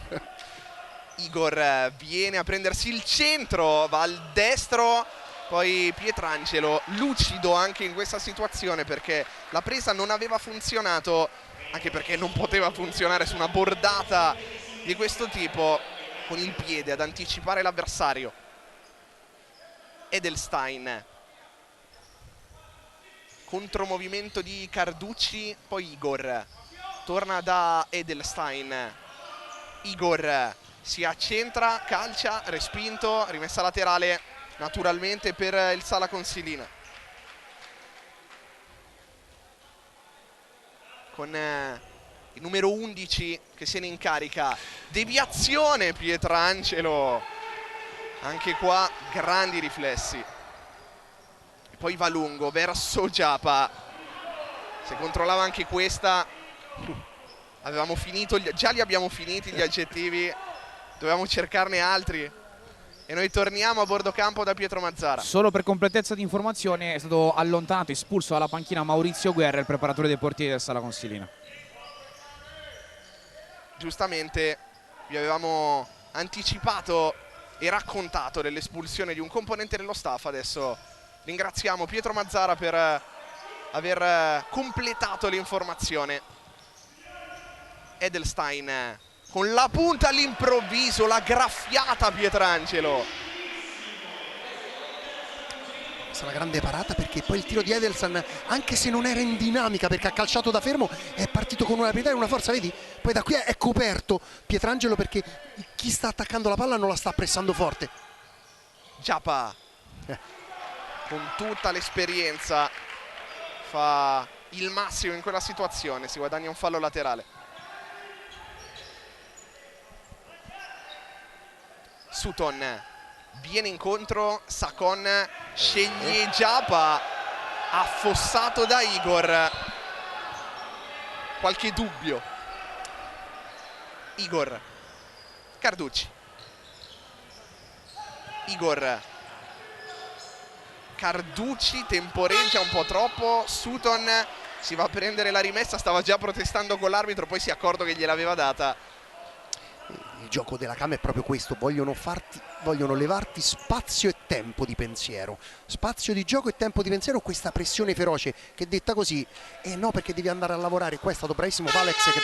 Igor viene a prendersi il centro, va al destro, poi Pietrangelo lucido anche in questa situazione perché la presa non aveva funzionato, anche perché non poteva funzionare su una bordata di questo tipo, con il piede ad anticipare l'avversario. Edelstein, contromovimento di Carducci, poi Igor torna da Edelstein. Igor si accentra, calcia, respinto, rimessa laterale naturalmente per il Sala Consilina, con il numero 11 che se ne incarica. Deviazione Pietrangelo, anche qua grandi riflessi, e poi va lungo verso Giapa. Se controllava anche questa avevamo finito, già li abbiamo finiti gli aggettivi, dovevamo cercarne altri. E noi torniamo a bordo campo da Pietro Mazzara. Solo per completezza di informazione è stato allontanato, espulso dalla panchina Maurizio Guerra, il preparatore dei portieri del Sala Consilina. Giustamente vi avevamo anticipato e raccontato dell'espulsione di un componente dello staff. Adesso ringraziamo Pietro Mazzara per aver completato l'informazione. Edelstein con la punta all'improvviso, la graffiata a Pietrangelo. Questa è una grande parata, perché poi il tiro di Edelstein, anche se non era in dinamica perché ha calciato da fermo, è partito con una pietà e una forza, vedi? Poi da qui è coperto Pietrangelo perché chi sta attaccando la palla non la sta pressando forte. Giapa con tutta l'esperienza fa il massimo in quella situazione, si guadagna un fallo laterale. Sutton viene incontro, Sacon sceglie Giapa, affossato da Igor. Qualche dubbio. Igor, Carducci, Igor, Carducci temporeggia un po' troppo, Sutton si va a prendere la rimessa, stava già protestando con l'arbitro, poi si è accorto che gliel'aveva data. Il gioco della Came è proprio questo, vogliono levarti spazio e tempo di pensiero, spazio di gioco e tempo di pensiero, questa pressione feroce che detta così, e no, perché devi andare a lavorare. Qua è stato bravissimo Valex, che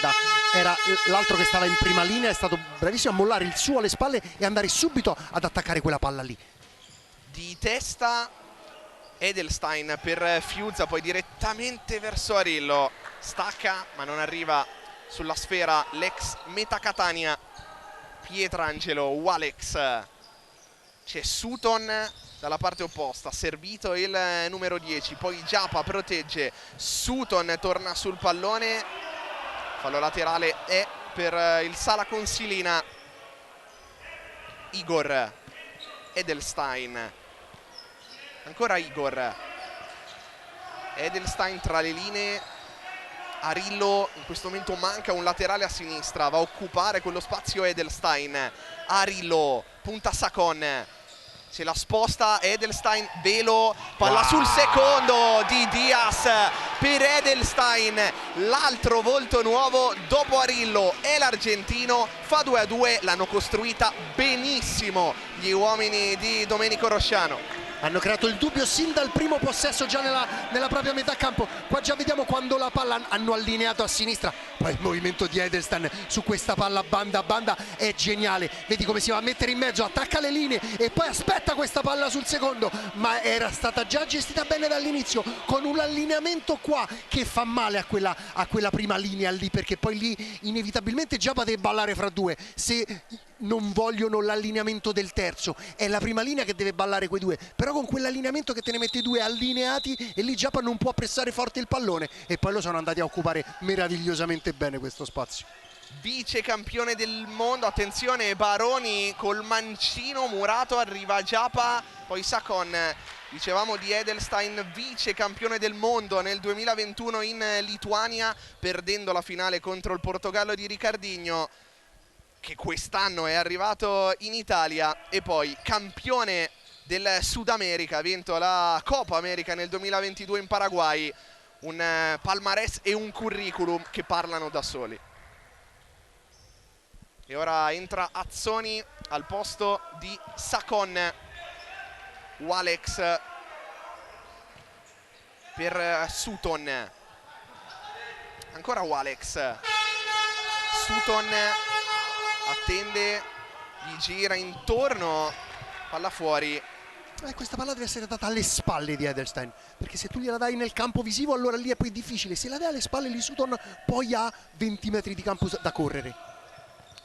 era l'altro che stava in prima linea, è stato bravissimo a mollare il suo alle spalle e andare subito ad attaccare quella palla lì. Di testa Edelstein per Fiuzza, poi direttamente verso Arillo, stacca ma non arriva sulla sfera l'ex Meta Catania Pietrangelo. Walex, c'è Sutton dalla parte opposta, servito il numero 10, poi Giapa protegge, Sutton torna sul pallone, fallo laterale è per il Sala Consilina. Igor Edelstein, ancora Igor Edelstein tra le linee, Arillo in questo momento manca un laterale a sinistra, va a occupare quello spazio Edelstein, Arillo punta Sakon, se la sposta Edelstein, velo, palla sul secondo di Diaz per Edelstein, l'altro volto nuovo dopo Arillo è l'argentino, fa 2-2, l'hanno costruita benissimo gli uomini di Domenico Rosciano. Hanno creato il dubbio sin dal primo possesso già nella propria metà campo. Qua già vediamo quando la palla hanno allineato a sinistra. Poi il movimento di Edelstein su questa palla banda a banda è geniale. Vedi come si va a mettere in mezzo, attacca le linee e poi aspetta questa palla sul secondo. Ma era stata già gestita bene dall'inizio, con un allineamento qua che fa male a quella prima linea lì, perché poi lì inevitabilmente Giapa deve ballare fra due. Se non vogliono l'allineamento del terzo, è la prima linea che deve ballare quei due, però con quell'allineamento che te ne metti due allineati e lì Giapa non può pressare forte il pallone, e poi lo sono andati a occupare meravigliosamente bene questo spazio. Vice campione del mondo, attenzione, Baroni col mancino murato, arriva Giapa, poi Sakon, dicevamo di Edelstein, vice campione del mondo nel 2021 in Lituania, perdendo la finale contro il Portogallo di Ricardinho, che quest'anno è arrivato in Italia, e poi campione del Sud America, ha vinto la Copa America nel 2022 in Paraguay, un palmarès e un curriculum che parlano da soli. E ora entra Azzoni al posto di Sakon, Walex per Sutton, ancora Walex, Sutton attende, gli gira intorno, palla fuori. Questa palla deve essere data alle spalle di Edelstein, perché se tu gliela dai nel campo visivo allora lì è poi difficile, se la dai alle spalle lì Sutton poi ha 20 metri di campo da correre.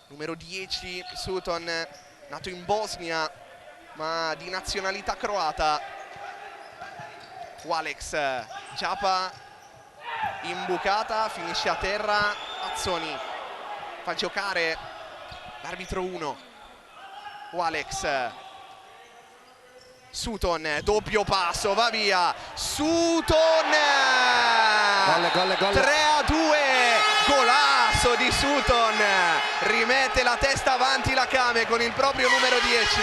Numero 10 Sutton, nato in Bosnia ma di nazionalità croata. Walex, Giapa imbucata, finisce a terra, Azzoni fa giocare l'arbitro 1. Walex, Sutton, doppio passo, va via Sutton, Gol. 3-2, golasso di Sutton, rimette la testa avanti la Kame con il proprio numero 10.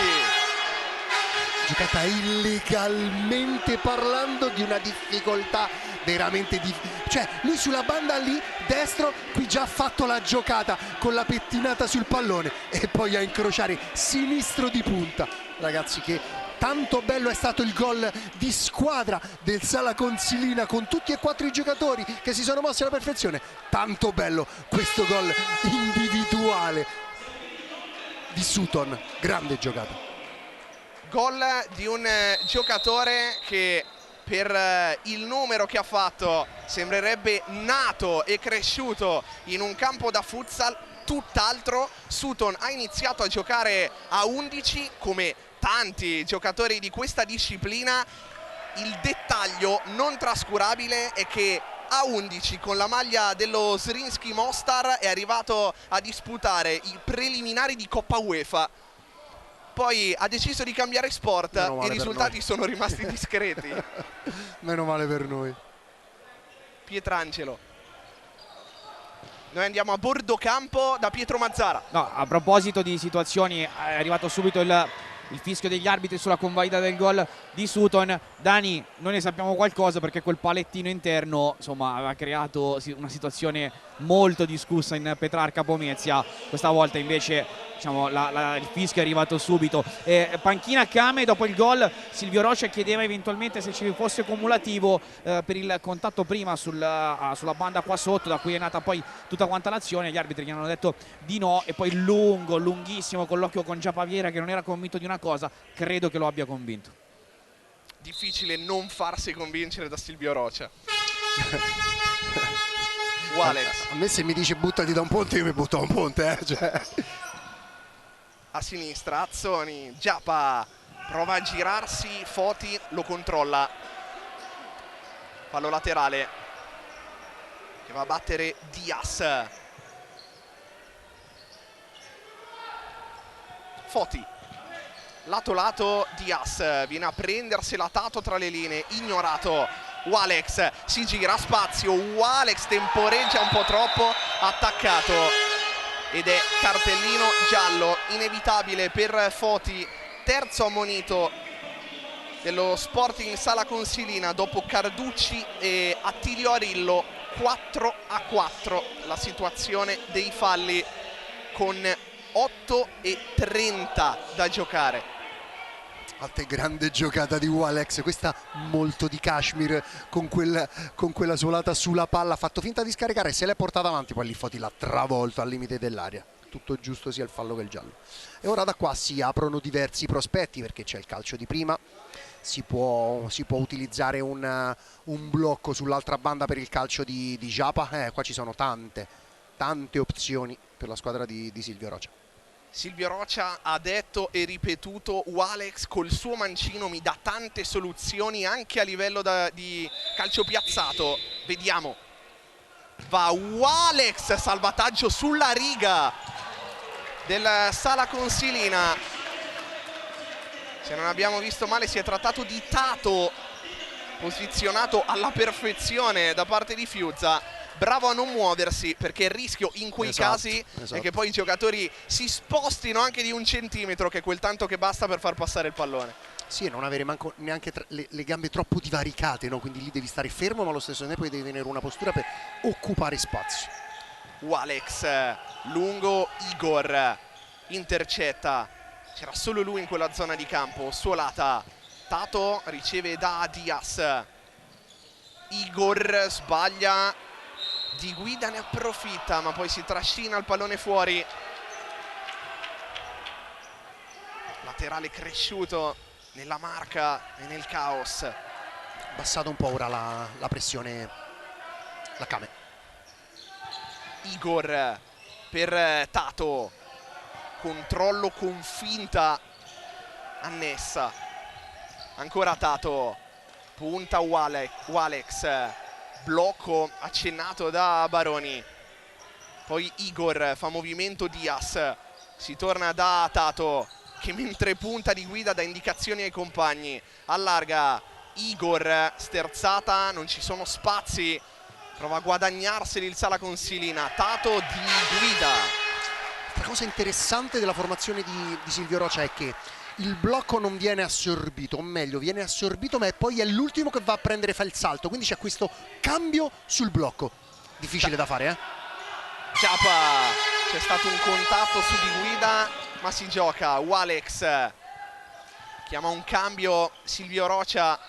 Giocata illegalmente parlando, di una difficoltà veramente cioè lui sulla banda lì destro, qui già ha fatto la giocata con la pettinata sul pallone e poi a incrociare sinistro di punta. Ragazzi, che tanto bello è stato il gol di squadra del Sala Consilina, con tutti e 4 i giocatori che si sono mossi alla perfezione. Tanto bello questo gol individuale di Sutton, grande giocata. Gol di un giocatore che per il numero che ha fatto sembrerebbe nato e cresciuto in un campo da futsal, tutt'altro. Sutton ha iniziato a giocare a 11 come tanti giocatori di questa disciplina. Il dettaglio non trascurabile è che a 11 con la maglia dello Zrinjski Mostar è arrivato a disputare i preliminari di Coppa UEFA. Poi ha deciso di cambiare sport, i risultati sono rimasti discreti. Meno male per noi. Pietrangelo. Noi andiamo a bordo campo da Pietro Mazzara. No, a proposito di situazioni, è arrivato subito il fischio degli arbitri sulla convalida del gol di Sutton. Dani, noi ne sappiamo qualcosa, perché quel palettino interno insomma aveva creato una situazione molto discussa in Petrarca Pomezia. Questa volta invece diciamo, il fischio è arrivato subito. Panchina Kame dopo il gol. Silvio Rocha chiedeva eventualmente se ci fosse cumulativo per il contatto prima sulla banda qua sotto, da cui è nata poi tutta quanta l'azione. Gli arbitri gli hanno detto di no, e poi lunghissimo colloquio con Giapaviera, che non era convinto di una cosa. Credo che lo abbia convinto. Difficile non farsi convincere da Silvio Rocha. Walex. A me se mi dice buttati da un ponte, io mi butto da un ponte, cioè. A sinistra Azzoni, Giapa Prova a girarsi, Foti lo controlla. Fallo laterale che va a battere Diaz. Foti, lato Diaz, viene a prendersela Tato tra le linee, ignorato. Walex si gira, spazio, Walex temporeggia un po' troppo, attaccato ed è cartellino giallo inevitabile per Foti, terzo ammonito dello Sporting Sala Consilina dopo Carducci e Attilio Arillo. 4-4 la situazione dei falli con 8:30 da giocare. Altra grande giocata di Walex, questa molto di Kashmir con quella suolata sulla palla, ha fatto finta di scaricare, se l'è portata avanti, poi lì Foti l'ha travolto al limite dell'area. Tutto giusto sia il fallo che il giallo. E ora da qua si aprono diversi prospetti perché c'è il calcio di prima, si può utilizzare un blocco sull'altra banda per il calcio di Japa. Qua ci sono tante opzioni per la squadra di Silvio Rocha. Silvio Rocha ha detto e ripetuto: Walex col suo mancino mi dà tante soluzioni anche a livello di calcio piazzato. Vediamo, va Walex, salvataggio sulla riga del Sala Consilina. Se non abbiamo visto male si è trattato di Tato, posizionato alla perfezione da parte di Fiuzza. Bravo a non muoversi, perché il rischio in quei casi è che poi i giocatori si spostino anche di 1 centimetro, che è quel tanto che basta per far passare il pallone. Sì, e non avere neanche le gambe troppo divaricate, no? Quindi lì devi stare fermo, ma allo stesso tempo devi tenere una postura per occupare spazio. Walex, lungo, Igor intercetta, c'era solo lui in quella zona di campo, suolata. Tato riceve da Diaz, Igor sbaglia, Di Guida ne approfitta, ma poi si trascina il pallone fuori. Laterale cresciuto nella marca e nel caos. Abbassato un po' ora la pressione la Kame. Igor per Tato, controllo con finta annessa. Ancora Tato, punta Walex, blocco accennato da Baroni. Poi Igor fa movimento Diaz, si torna da Tato che mentre punta Di Guida dà indicazioni ai compagni. Allarga Igor, sterzata, non ci sono spazi, prova a guadagnarseli il Sala Consilina. Tato, Di Guida. La cosa interessante della formazione di Silvio Rocha è che il blocco non viene assorbito, o meglio viene assorbito, ma poi è l'ultimo che va a prendere, fa il salto, quindi c'è questo cambio sul blocco. Difficile da fare, Chiappa, c'è stato un contatto su Di Guida, ma si gioca. Walex chiama un cambio Silvio Rocha,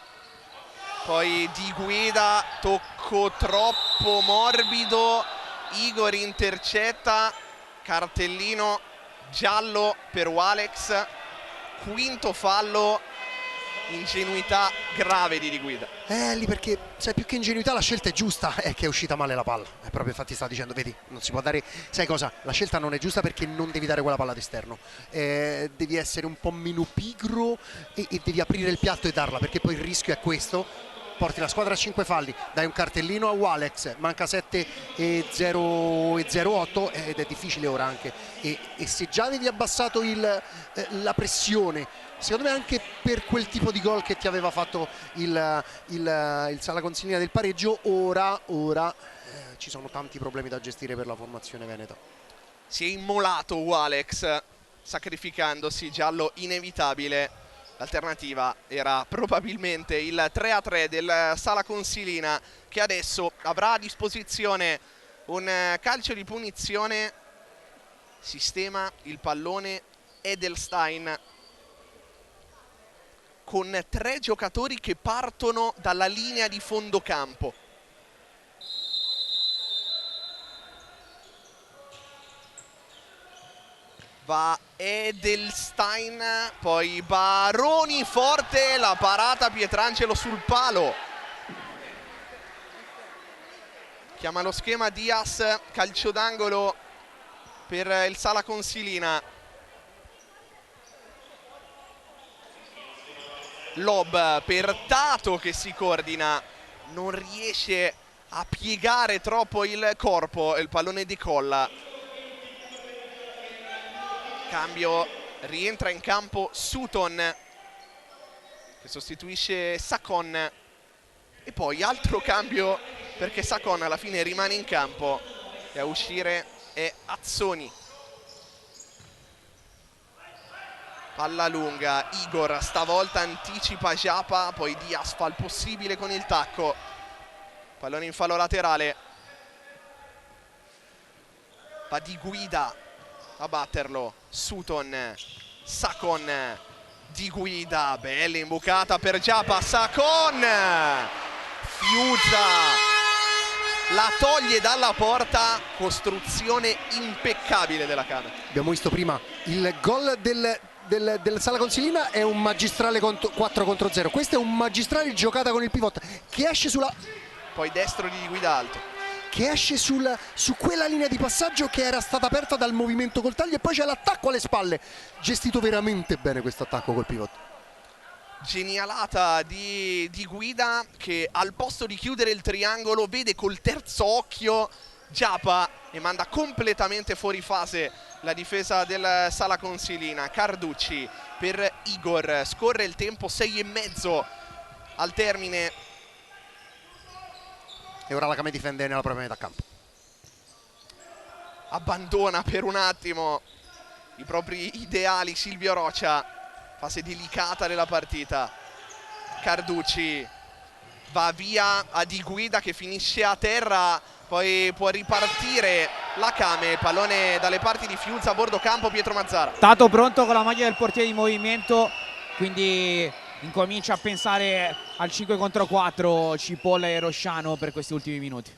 poi Di Guida, tocco troppo morbido, Igor intercetta, cartellino giallo per Walex. Quinto fallo, ingenuità grave di Guida. Lì perché, sai, più che ingenuità la scelta è giusta, è che è uscita male la palla. È proprio, infatti sta dicendo, vedi, non si può dare, sai cosa? La scelta non è giusta perché non devi dare quella palla d'esterno. Devi essere un po' meno pigro e devi aprire il piatto e darla, perché poi il rischio è questo. Porti la squadra a 5 falli, dai un cartellino a Walex, manca 7,08 ed è difficile ora anche. E se già avevi abbassato la pressione, secondo me anche per quel tipo di gol che ti aveva fatto il Sala Consilina del pareggio, ora ci sono tanti problemi da gestire per la formazione veneta. Si è immolato Walex, sacrificandosi, giallo inevitabile. L'alternativa era probabilmente il 3-3 del Sala Consilina, che adesso avrà a disposizione un calcio di punizione. Sistema il pallone Edelstein con 3 giocatori che partono dalla linea di fondo campo. Va Edelstein, poi Baroni, forte la parata, Pietrangelo sul palo. Chiama lo schema Diaz, calcio d'angolo per il Sala Consilina. lob per Tato che si coordina, non riesce a piegare troppo il corpo, il pallone decolla. Cambio, rientra in campo Sutton che sostituisce Sakon, e poi altro cambio perché Sakon alla fine rimane in campo e a uscire è Azzoni. Palla lunga, Igor stavolta anticipa Giapa, poi Diaz fa il possibile con il tacco. Pallone in fallo laterale. Va di guida a batterlo Sutton, Sakon, di guida, bella imbucata per Giapa, Sakon, Fiuza la toglie dalla porta, costruzione impeccabile della Came. Abbiamo visto prima il gol del Sala Consilina, è un magistrale 4 contro 0, questo è un magistrale giocata con il pivot che esce sulla... Poi destro di guida alto, che esce su quella linea di passaggio che era stata aperta dal movimento col taglio, e poi c'è l'attacco alle spalle, gestito veramente bene questo attacco col pivot. Genialata di guida che al posto di chiudere il triangolo vede col terzo occhio Giapa e manda completamente fuori fase la difesa del Sala Consilina. Carducci per Igor, scorre il tempo, 6,5 al termine. E ora la Came difende nella propria metà campo. Abbandona per un attimo i propri ideali Silvio Rocha, fase delicata della partita. Carducci va via a Di Guida che finisce a terra, poi può ripartire la Came, pallone dalle parti di Fiuza a bordo campo. Pietro Mazzara. Tato pronto con la maglia del portiere di movimento, quindi incomincia a pensare al 5 contro 4 Cipolla e Rosciano per questi ultimi minuti.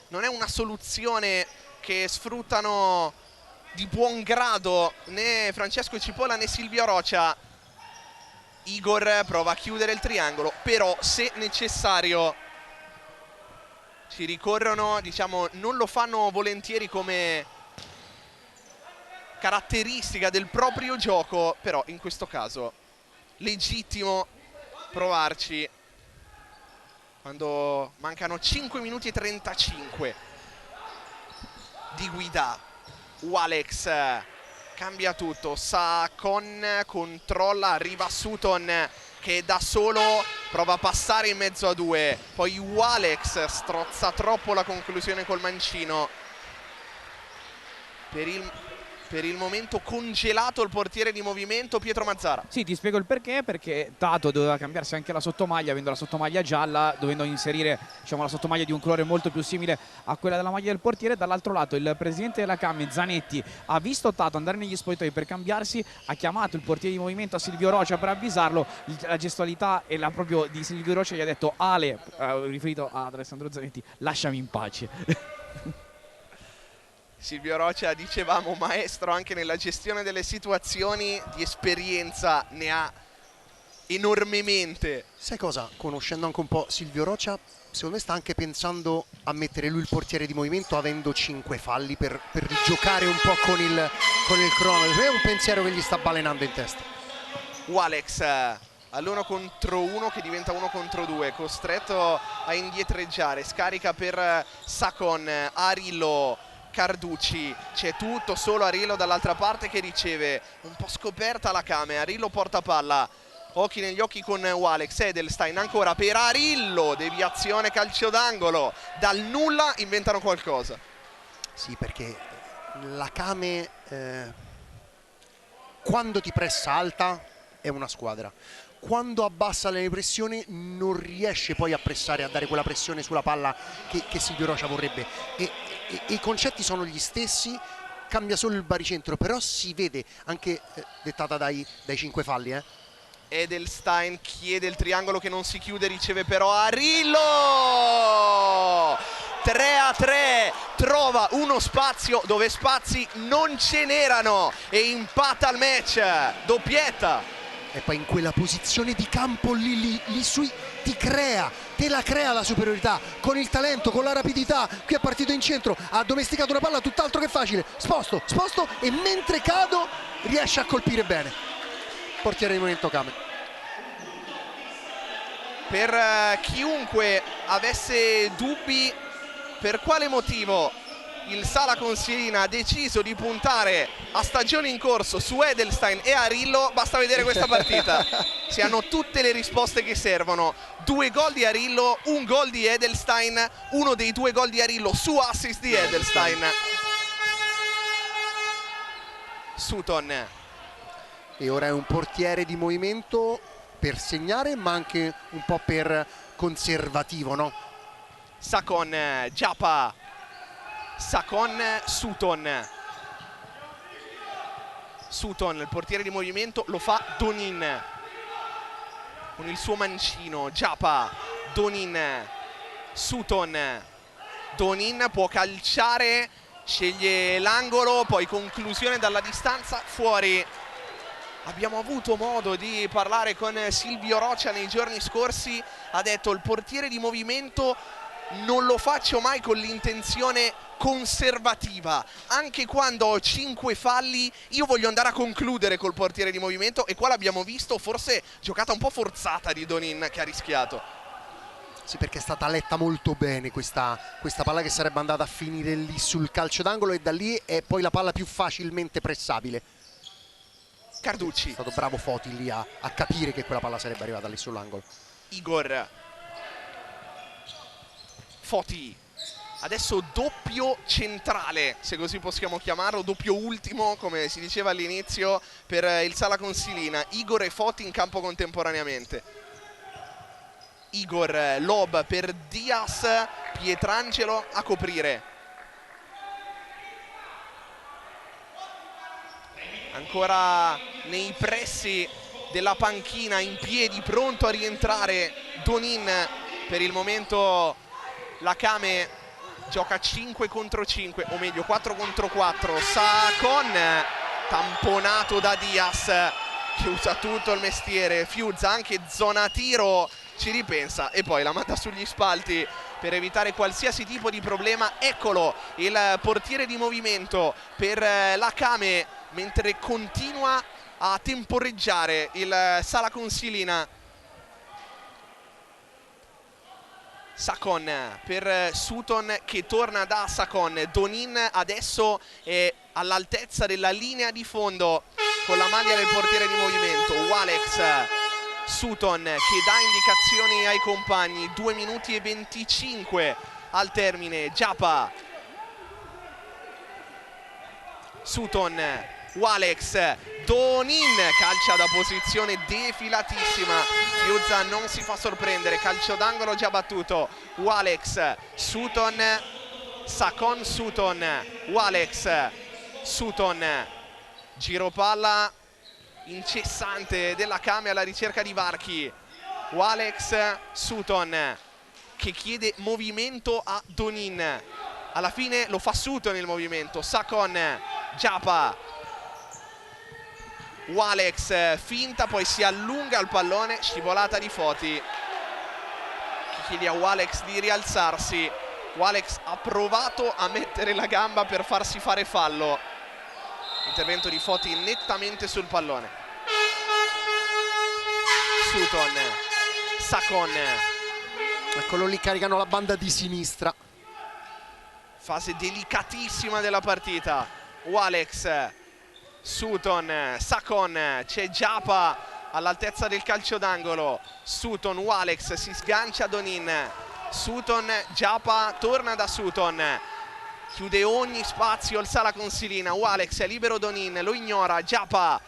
Non è una soluzione che sfruttano di buon grado né Francesco Cipolla né Silvio Rocha. Igor prova a chiudere il triangolo, però se necessario ci ricorrono, diciamo, non lo fanno volentieri come caratteristica del proprio gioco, però in questo caso legittimo provarci quando mancano 5 minuti e 35 di guida. Walex cambia tutto, Sakon controlla, arriva Sutton che da solo prova a passare in mezzo a due, poi Walex strozza troppo la conclusione col mancino. Per il momento congelato il portiere di movimento. Pietro Mazzara. Sì, ti spiego il perché Tato doveva cambiarsi anche la sottomaglia, avendo la sottomaglia gialla, dovendo inserire, diciamo, la sottomaglia di un colore molto più simile a quella della maglia del portiere. Dall'altro lato il presidente della Came, Zanetti, ha visto Tato andare negli spogliatoi per cambiarsi, ha chiamato il portiere di movimento a Silvio Rocha per avvisarlo. La gestualità e la proprio di Silvio Rocha gli ha detto: Ale, riferito ad Alessandro Zanetti, lasciami in pace. Silvio Rocha, dicevamo, maestro anche nella gestione delle situazioni, di esperienza ne ha enormemente. Sai cosa? Conoscendo anche un po' Silvio Rocha, secondo me sta anche pensando a mettere lui il portiere di movimento avendo 5 falli per rigiocare un po' con il cronometro. È un pensiero che gli sta balenando in testa. Walex all'1 contro 1 che diventa 1 contro 2, costretto a indietreggiare, scarica per Sakon, Arillo, Carducci, c'è tutto, solo Arillo dall'altra parte che riceve, un po' scoperta la Came. Arillo porta palla, occhi negli occhi con Walex. Edelstein ancora per Arillo, deviazione, calcio d'angolo, dal nulla inventano qualcosa. Sì, perché la Came quando ti pressa alta è una squadra, quando abbassa le pressioni non riesce poi a pressare, a dare quella pressione sulla palla che Silvio Rocha vorrebbe, e i concetti sono gli stessi, cambia solo il baricentro, però si vede anche dettata dai 5 falli. Edelstein chiede il triangolo che non si chiude, riceve però Arillo, 3-3, trova uno spazio dove spazi non ce n'erano e impatta il match, doppietta. E poi in quella posizione di campo lì te la crea la superiorità, con il talento, con la rapidità. Qui è partito in centro, ha domesticato una palla tutt'altro che facile, sposto e mentre cado riesce a colpire bene. Portiere di movimento Came. Per chiunque avesse dubbi per quale motivo il Sala Consilina ha deciso di puntare a stagione in corso su Edelstein e Arillo, basta vedere questa partita. Si hanno tutte le risposte che servono. 2 gol di Arillo, 1 gol di Edelstein, uno dei 2 gol di Arillo su assist di Edelstein. Sutton. E ora è un portiere di movimento per segnare, ma anche un po' per conservativo, no? Sakon, Giappa, Sakon, Sutton. Sutton, il portiere di movimento, lo fa Donin con il suo mancino. Giappa, Donin, Sutton. Donin può calciare, sceglie l'angolo, poi conclusione dalla distanza, fuori. Abbiamo avuto modo di parlare con Silvio Roccia nei giorni scorsi, ha detto il portiere di movimento non lo faccio mai con l'intenzione conservativa, anche quando ho 5 falli io voglio andare a concludere col portiere di movimento, e qua l'abbiamo visto, forse giocata un po' forzata di Donin che ha rischiato. Sì, perché è stata letta molto bene questa palla che sarebbe andata a finire lì sul calcio d'angolo, e da lì è poi la palla più facilmente pressabile. Carducci. È stato bravo Foti lì a capire che quella palla sarebbe arrivata lì sull'angolo. Igor. Foti. Adesso doppio centrale, se così possiamo chiamarlo, doppio ultimo, come si diceva all'inizio, per il Sala Consilina. Igor e Foti in campo contemporaneamente. Igor, lob per Diaz, Pietrangelo a coprire. Ancora nei pressi della panchina, in piedi, pronto a rientrare Donin. Per il momento la Kame gioca 5 contro 5, o meglio 4 contro 4. Sakon, tamponato da Diaz, che usa tutto il mestiere. Fiuzza, anche zona tiro, ci ripensa e poi la manda sugli spalti per evitare qualsiasi tipo di problema. Eccolo il portiere di movimento per la Kame, mentre continua a temporeggiare il Sala Consilina. Sakon per Sutton, che torna da Sakon. Donin adesso è all'altezza della linea di fondo con la maglia del portiere di movimento. Walex, Sutton che dà indicazioni ai compagni. 2 minuti e 25 al termine. Giappa, Sutton, Walex, Donin calcia da posizione defilatissima. Fiuzza non si fa sorprendere, calcio d'angolo già battuto. Walex, Sutton, Sakon, Sutton, Walex, Sutton, giro palla incessante della Kame alla ricerca di varchi. Walex, Sutton che chiede movimento a Donin, alla fine lo fa Sutton il movimento. Sakon, Giappa, Walex finta, poi si allunga il pallone, scivolata di Foti che chiede a Walex di rialzarsi. Walex ha provato a mettere la gamba per farsi fare fallo. Intervento di Foti nettamente sul pallone. Sutton, Sakon, Eccolo lì, caricano la banda di sinistra. Fase delicatissima della partita. Walex, Sutton, Sakon, c'è Giappa all'altezza del calcio d'angolo. Sutton, Walex, si sgancia Donin. Sutton, Giappa torna da Sutton, chiude ogni spazio il Sala Consilina. Walex è libero, Donin lo ignora. Giappa,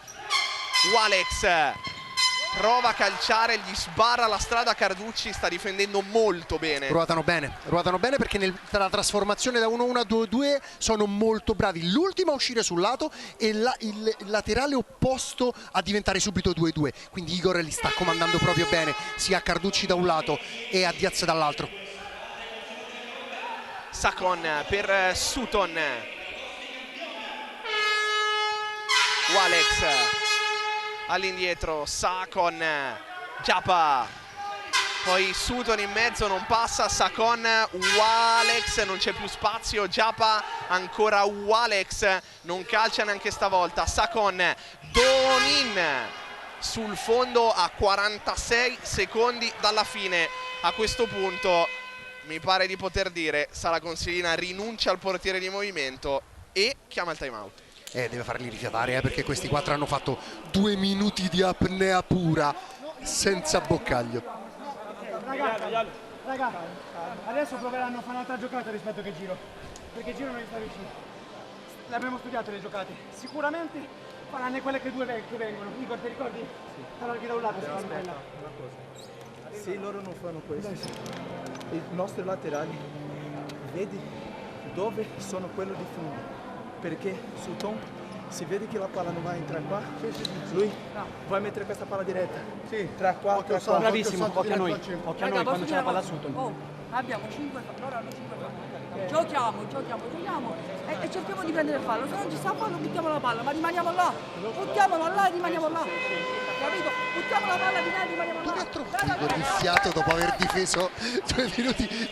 Walex prova a calciare, gli sbarra la strada Carducci, sta difendendo molto bene. Ruotano bene perché nella trasformazione da 1-1 a 2-2 sono molto bravi. L'ultimo a uscire sul lato e il laterale opposto a diventare subito 2-2. Quindi Igor li sta comandando proprio bene, sia a Carducci da un lato e a Diaz dall'altro. Sakon per Sutton. Walex all'indietro, Sakon, Giappa, poi Sutton in mezzo, non passa. Sakon, Walex, non c'è più spazio. Giappa, ancora Walex, non calcia neanche stavolta. Sakon, Donin sul fondo a 46 secondi dalla fine. A questo punto mi pare di poter dire Sala Consilina rinuncia al portiere di movimento e chiama il time out. Deve farli rifiatare, perché questi 4 hanno fatto 2 minuti di apnea pura senza boccaglio. Raga, adesso proveranno a fare un'altra giocata rispetto che Giro, perché Giro non gli sta riuscendo. Le abbiamo studiate le giocate, sicuramente faranno quelle che due che vengono. Igor, ti ricordi? Sì. Allarghi da un lato, Però aspetta, una cosa. Se loro non fanno questo, i nostri laterali, vedi dove sono quello di fondo, perché su Tom si vede che la palla non va a entrare qua, lui va a mettere questa palla diretta. Sì, tra qua, tra qua. Bravissimo, occhio a noi quando c'è la palla su. Abbiamo 5 falli, loro hanno 5 falli. Giochiamo e cerchiamo di prendere il fallo. Se non ci sta il fallo buttiamo la palla, ma rimaniamo là. Buttiamola là e rimaniamo là. Capito? Buttiamo la palla di là e rimaniamo là. Dove ha trovato Igor il fiato dopo aver difeso 2 minuti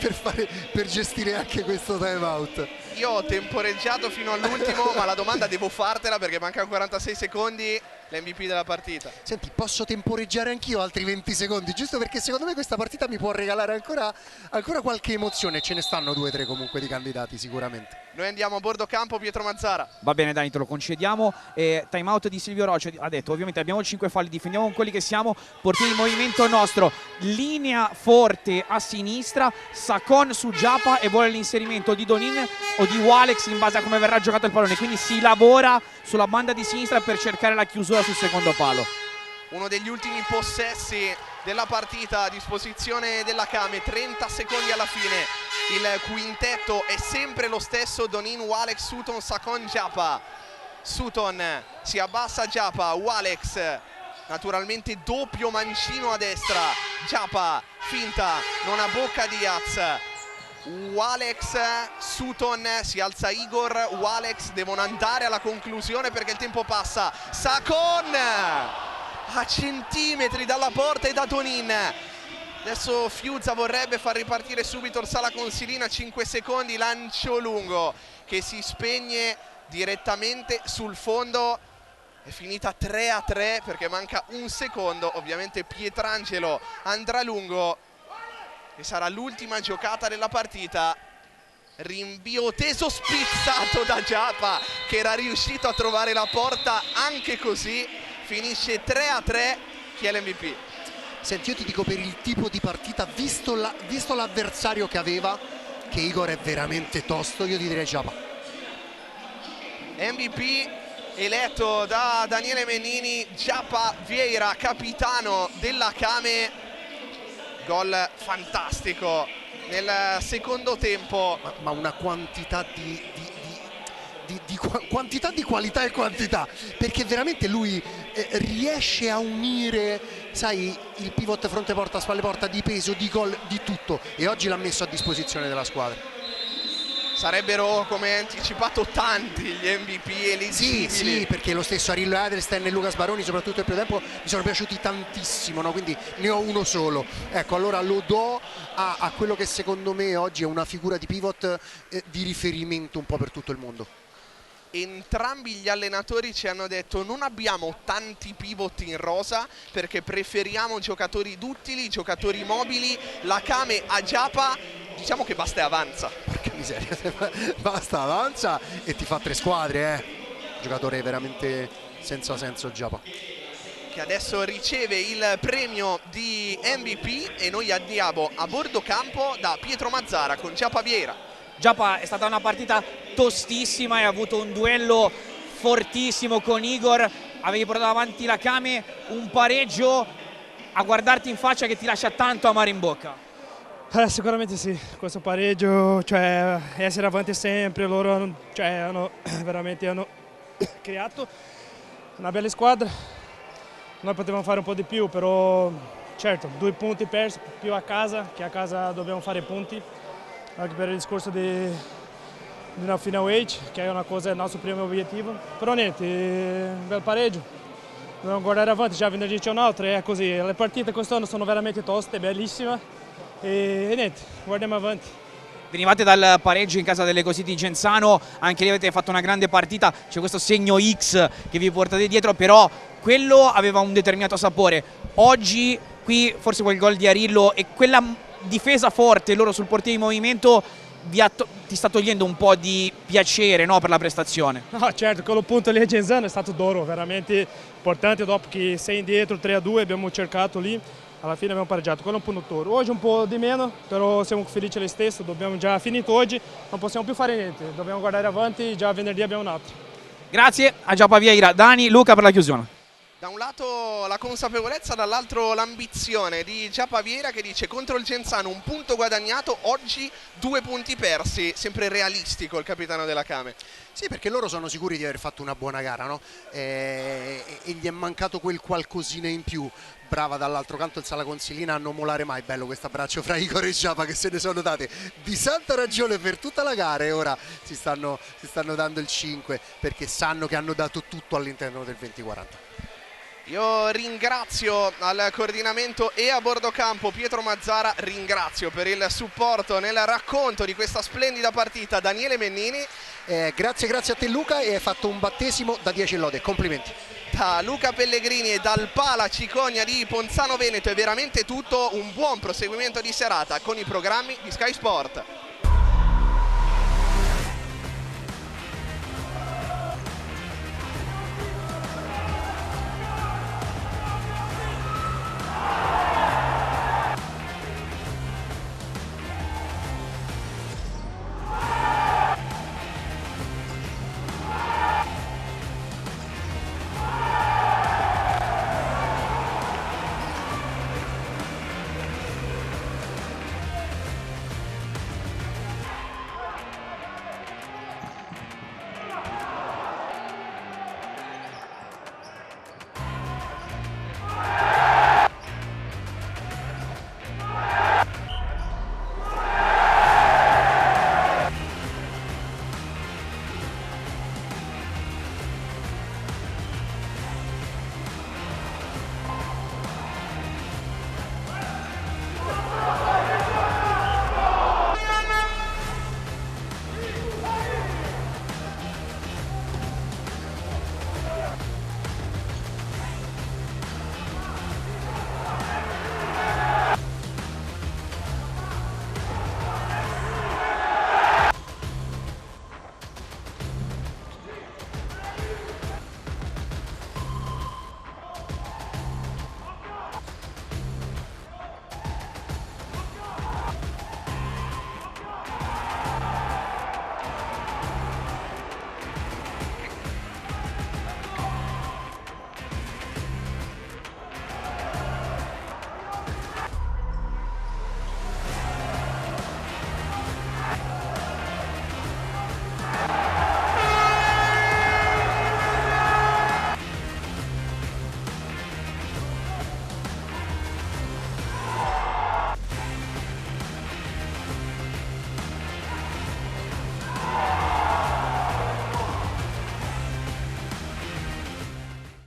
per gestire anche questo time out? Io ho temporeggiato fino all'ultimo, ma la domanda devo fartela perché mancano 46 secondi, l'MVP della partita. Senti, posso temporeggiare anch'io altri 20 secondi, giusto perché secondo me questa partita mi può regalare ancora qualche emozione. Ce ne stanno 2 o 3 comunque di candidati sicuramente. Noi andiamo a bordo campo, Pietro Mazzara. Va bene Dani, te lo concediamo. Time out di Silvio Roccia ha detto ovviamente abbiamo 5 falli, difendiamo con quelli che siamo, portiere di movimento nostro, linea forte a sinistra, Sacon su Giapa e vuole l'inserimento di Donin o di Walex in base a come verrà giocato il pallone, quindi si lavora sulla banda di sinistra per cercare la chiusura sul secondo palo. Uno degli ultimi possessi della partita a disposizione della Came, 30 secondi alla fine. Il quintetto è sempre lo stesso: Donin, Walex, Sutton, Sacon, Giapa. Sutton si abbassa, Giapa, Walex naturalmente doppio mancino a destra, Giapa finta, non ha bocca Diaz, Walex, Sutton, si alza Igor, Walex, devono andare alla conclusione perché il tempo passa. Sacon a centimetri dalla porta e da Donin. Adesso Fiuzza vorrebbe far ripartire subito il Sala Consilina, 5 secondi, lancio lungo che si spegne direttamente sul fondo. È finita 3-3 perché manca un secondo. Ovviamente Pietrangelo andrà lungo e sarà l'ultima giocata della partita. Rinvio teso spizzato da Giapa che era riuscito a trovare la porta anche così. Finisce 3-3. Chi è l'MVP? Senti, io ti dico, per il tipo di partita, visto l'avversario che aveva, che Igor è veramente tosto, io ti direi Giapa. MVP eletto da Daniele Mennini, Giapa Vieira, capitano della Came. Gol fantastico nel secondo tempo. Ma una quantità quantità di qualità e quantità, perché veramente lui riesce a unire, sai, il pivot fronte porta, spalle porta, di peso, di gol, di tutto, e oggi l'ha messo a disposizione della squadra. Sarebbero, come anticipato, tanti gli MVP eligibili. Sì, perché lo stesso Arillo Edelstein e Lucas Baroni, soprattutto il primo tempo, mi sono piaciuti tantissimo, no? Quindi ne ho uno solo. Ecco, allora lo do a quello che secondo me oggi è una figura di pivot di riferimento un po' per tutto il mondo. Entrambi gli allenatori ci hanno detto: non abbiamo tanti pivot in rosa perché preferiamo giocatori duttili, giocatori mobili. La Came a Giapa, diciamo che basta e avanza. Porca miseria, basta, avanza e ti fa 3 squadre, giocatore veramente senza senso Giapa, che adesso riceve il premio di MVP. E noi andiamo a bordo campo da Pietro Mazzara con Giapa Vieira. Giapa, è stata una partita tostissima, hai avuto un duello fortissimo con Igor, avevi portato avanti la Came, un pareggio a guardarti in faccia che ti lascia tanto amaro in bocca. Sicuramente sì, questo pareggio, cioè essere avanti sempre, loro hanno creato una bella squadra, noi potevamo fare un po' di più, però certo 2 punti persi più a casa, che a casa dobbiamo fare punti, anche per il discorso di una final age, che è una cosa, il nostro primo obiettivo, però niente, un bel pareggio, dobbiamo guardare avanti, già venerdì c'è un altro, è così, le partite quest'anno sono veramente toste, bellissime, e niente, guardiamo avanti. venivate dal pareggio in casa delle Così di Genzano, anche lì avete fatto una grande partita, c'è questo segno X che vi portate dietro, però quello aveva un determinato sapore. Oggi qui forse quel gol di Arillo e quella difesa forte loro sul portiere in movimento ti sta togliendo un po' di piacere, no, per la prestazione. No, certo, quello punto lì a Genzano è stato d'oro, veramente importante. Dopo che 6 indietro, 3-2 abbiamo cercato lì, alla fine abbiamo pareggiato. Quello è un punto d'oro. Oggi un po' di meno, però siamo felici lo stesso, abbiamo già finito oggi, non possiamo più fare niente, dobbiamo guardare avanti, già venerdì abbiamo un altro. Grazie a Giappa Vieira. Dani, Luca per la chiusura. Da un lato la consapevolezza, dall'altro l'ambizione di Giappa Vieira che dice contro il Genzano un punto guadagnato, oggi 2 punti persi, sempre realistico il capitano della Came. Sì, perché loro sono sicuri di aver fatto una buona gara, no? E gli è mancato quel qualcosina in più. Brava dall'altro canto il Sala Consilina a non molare mai. Bello questo abbraccio fra Igor e Giappa che se ne sono date di santa ragione per tutta la gara, e ora si stanno dando il 5 perché sanno che hanno dato tutto all'interno del 20-40. Io ringrazio al coordinamento e a bordo campo Pietro Mazzara, ringrazio per il supporto nel racconto di questa splendida partita Daniele Mennini. Grazie a te Luca, e hai fatto un battesimo da 10 lode, complimenti. Da Luca Pellegrini e dal Pala Cicogna di Ponzano Veneto è veramente tutto, un buon proseguimento di serata con i programmi di Sky Sport.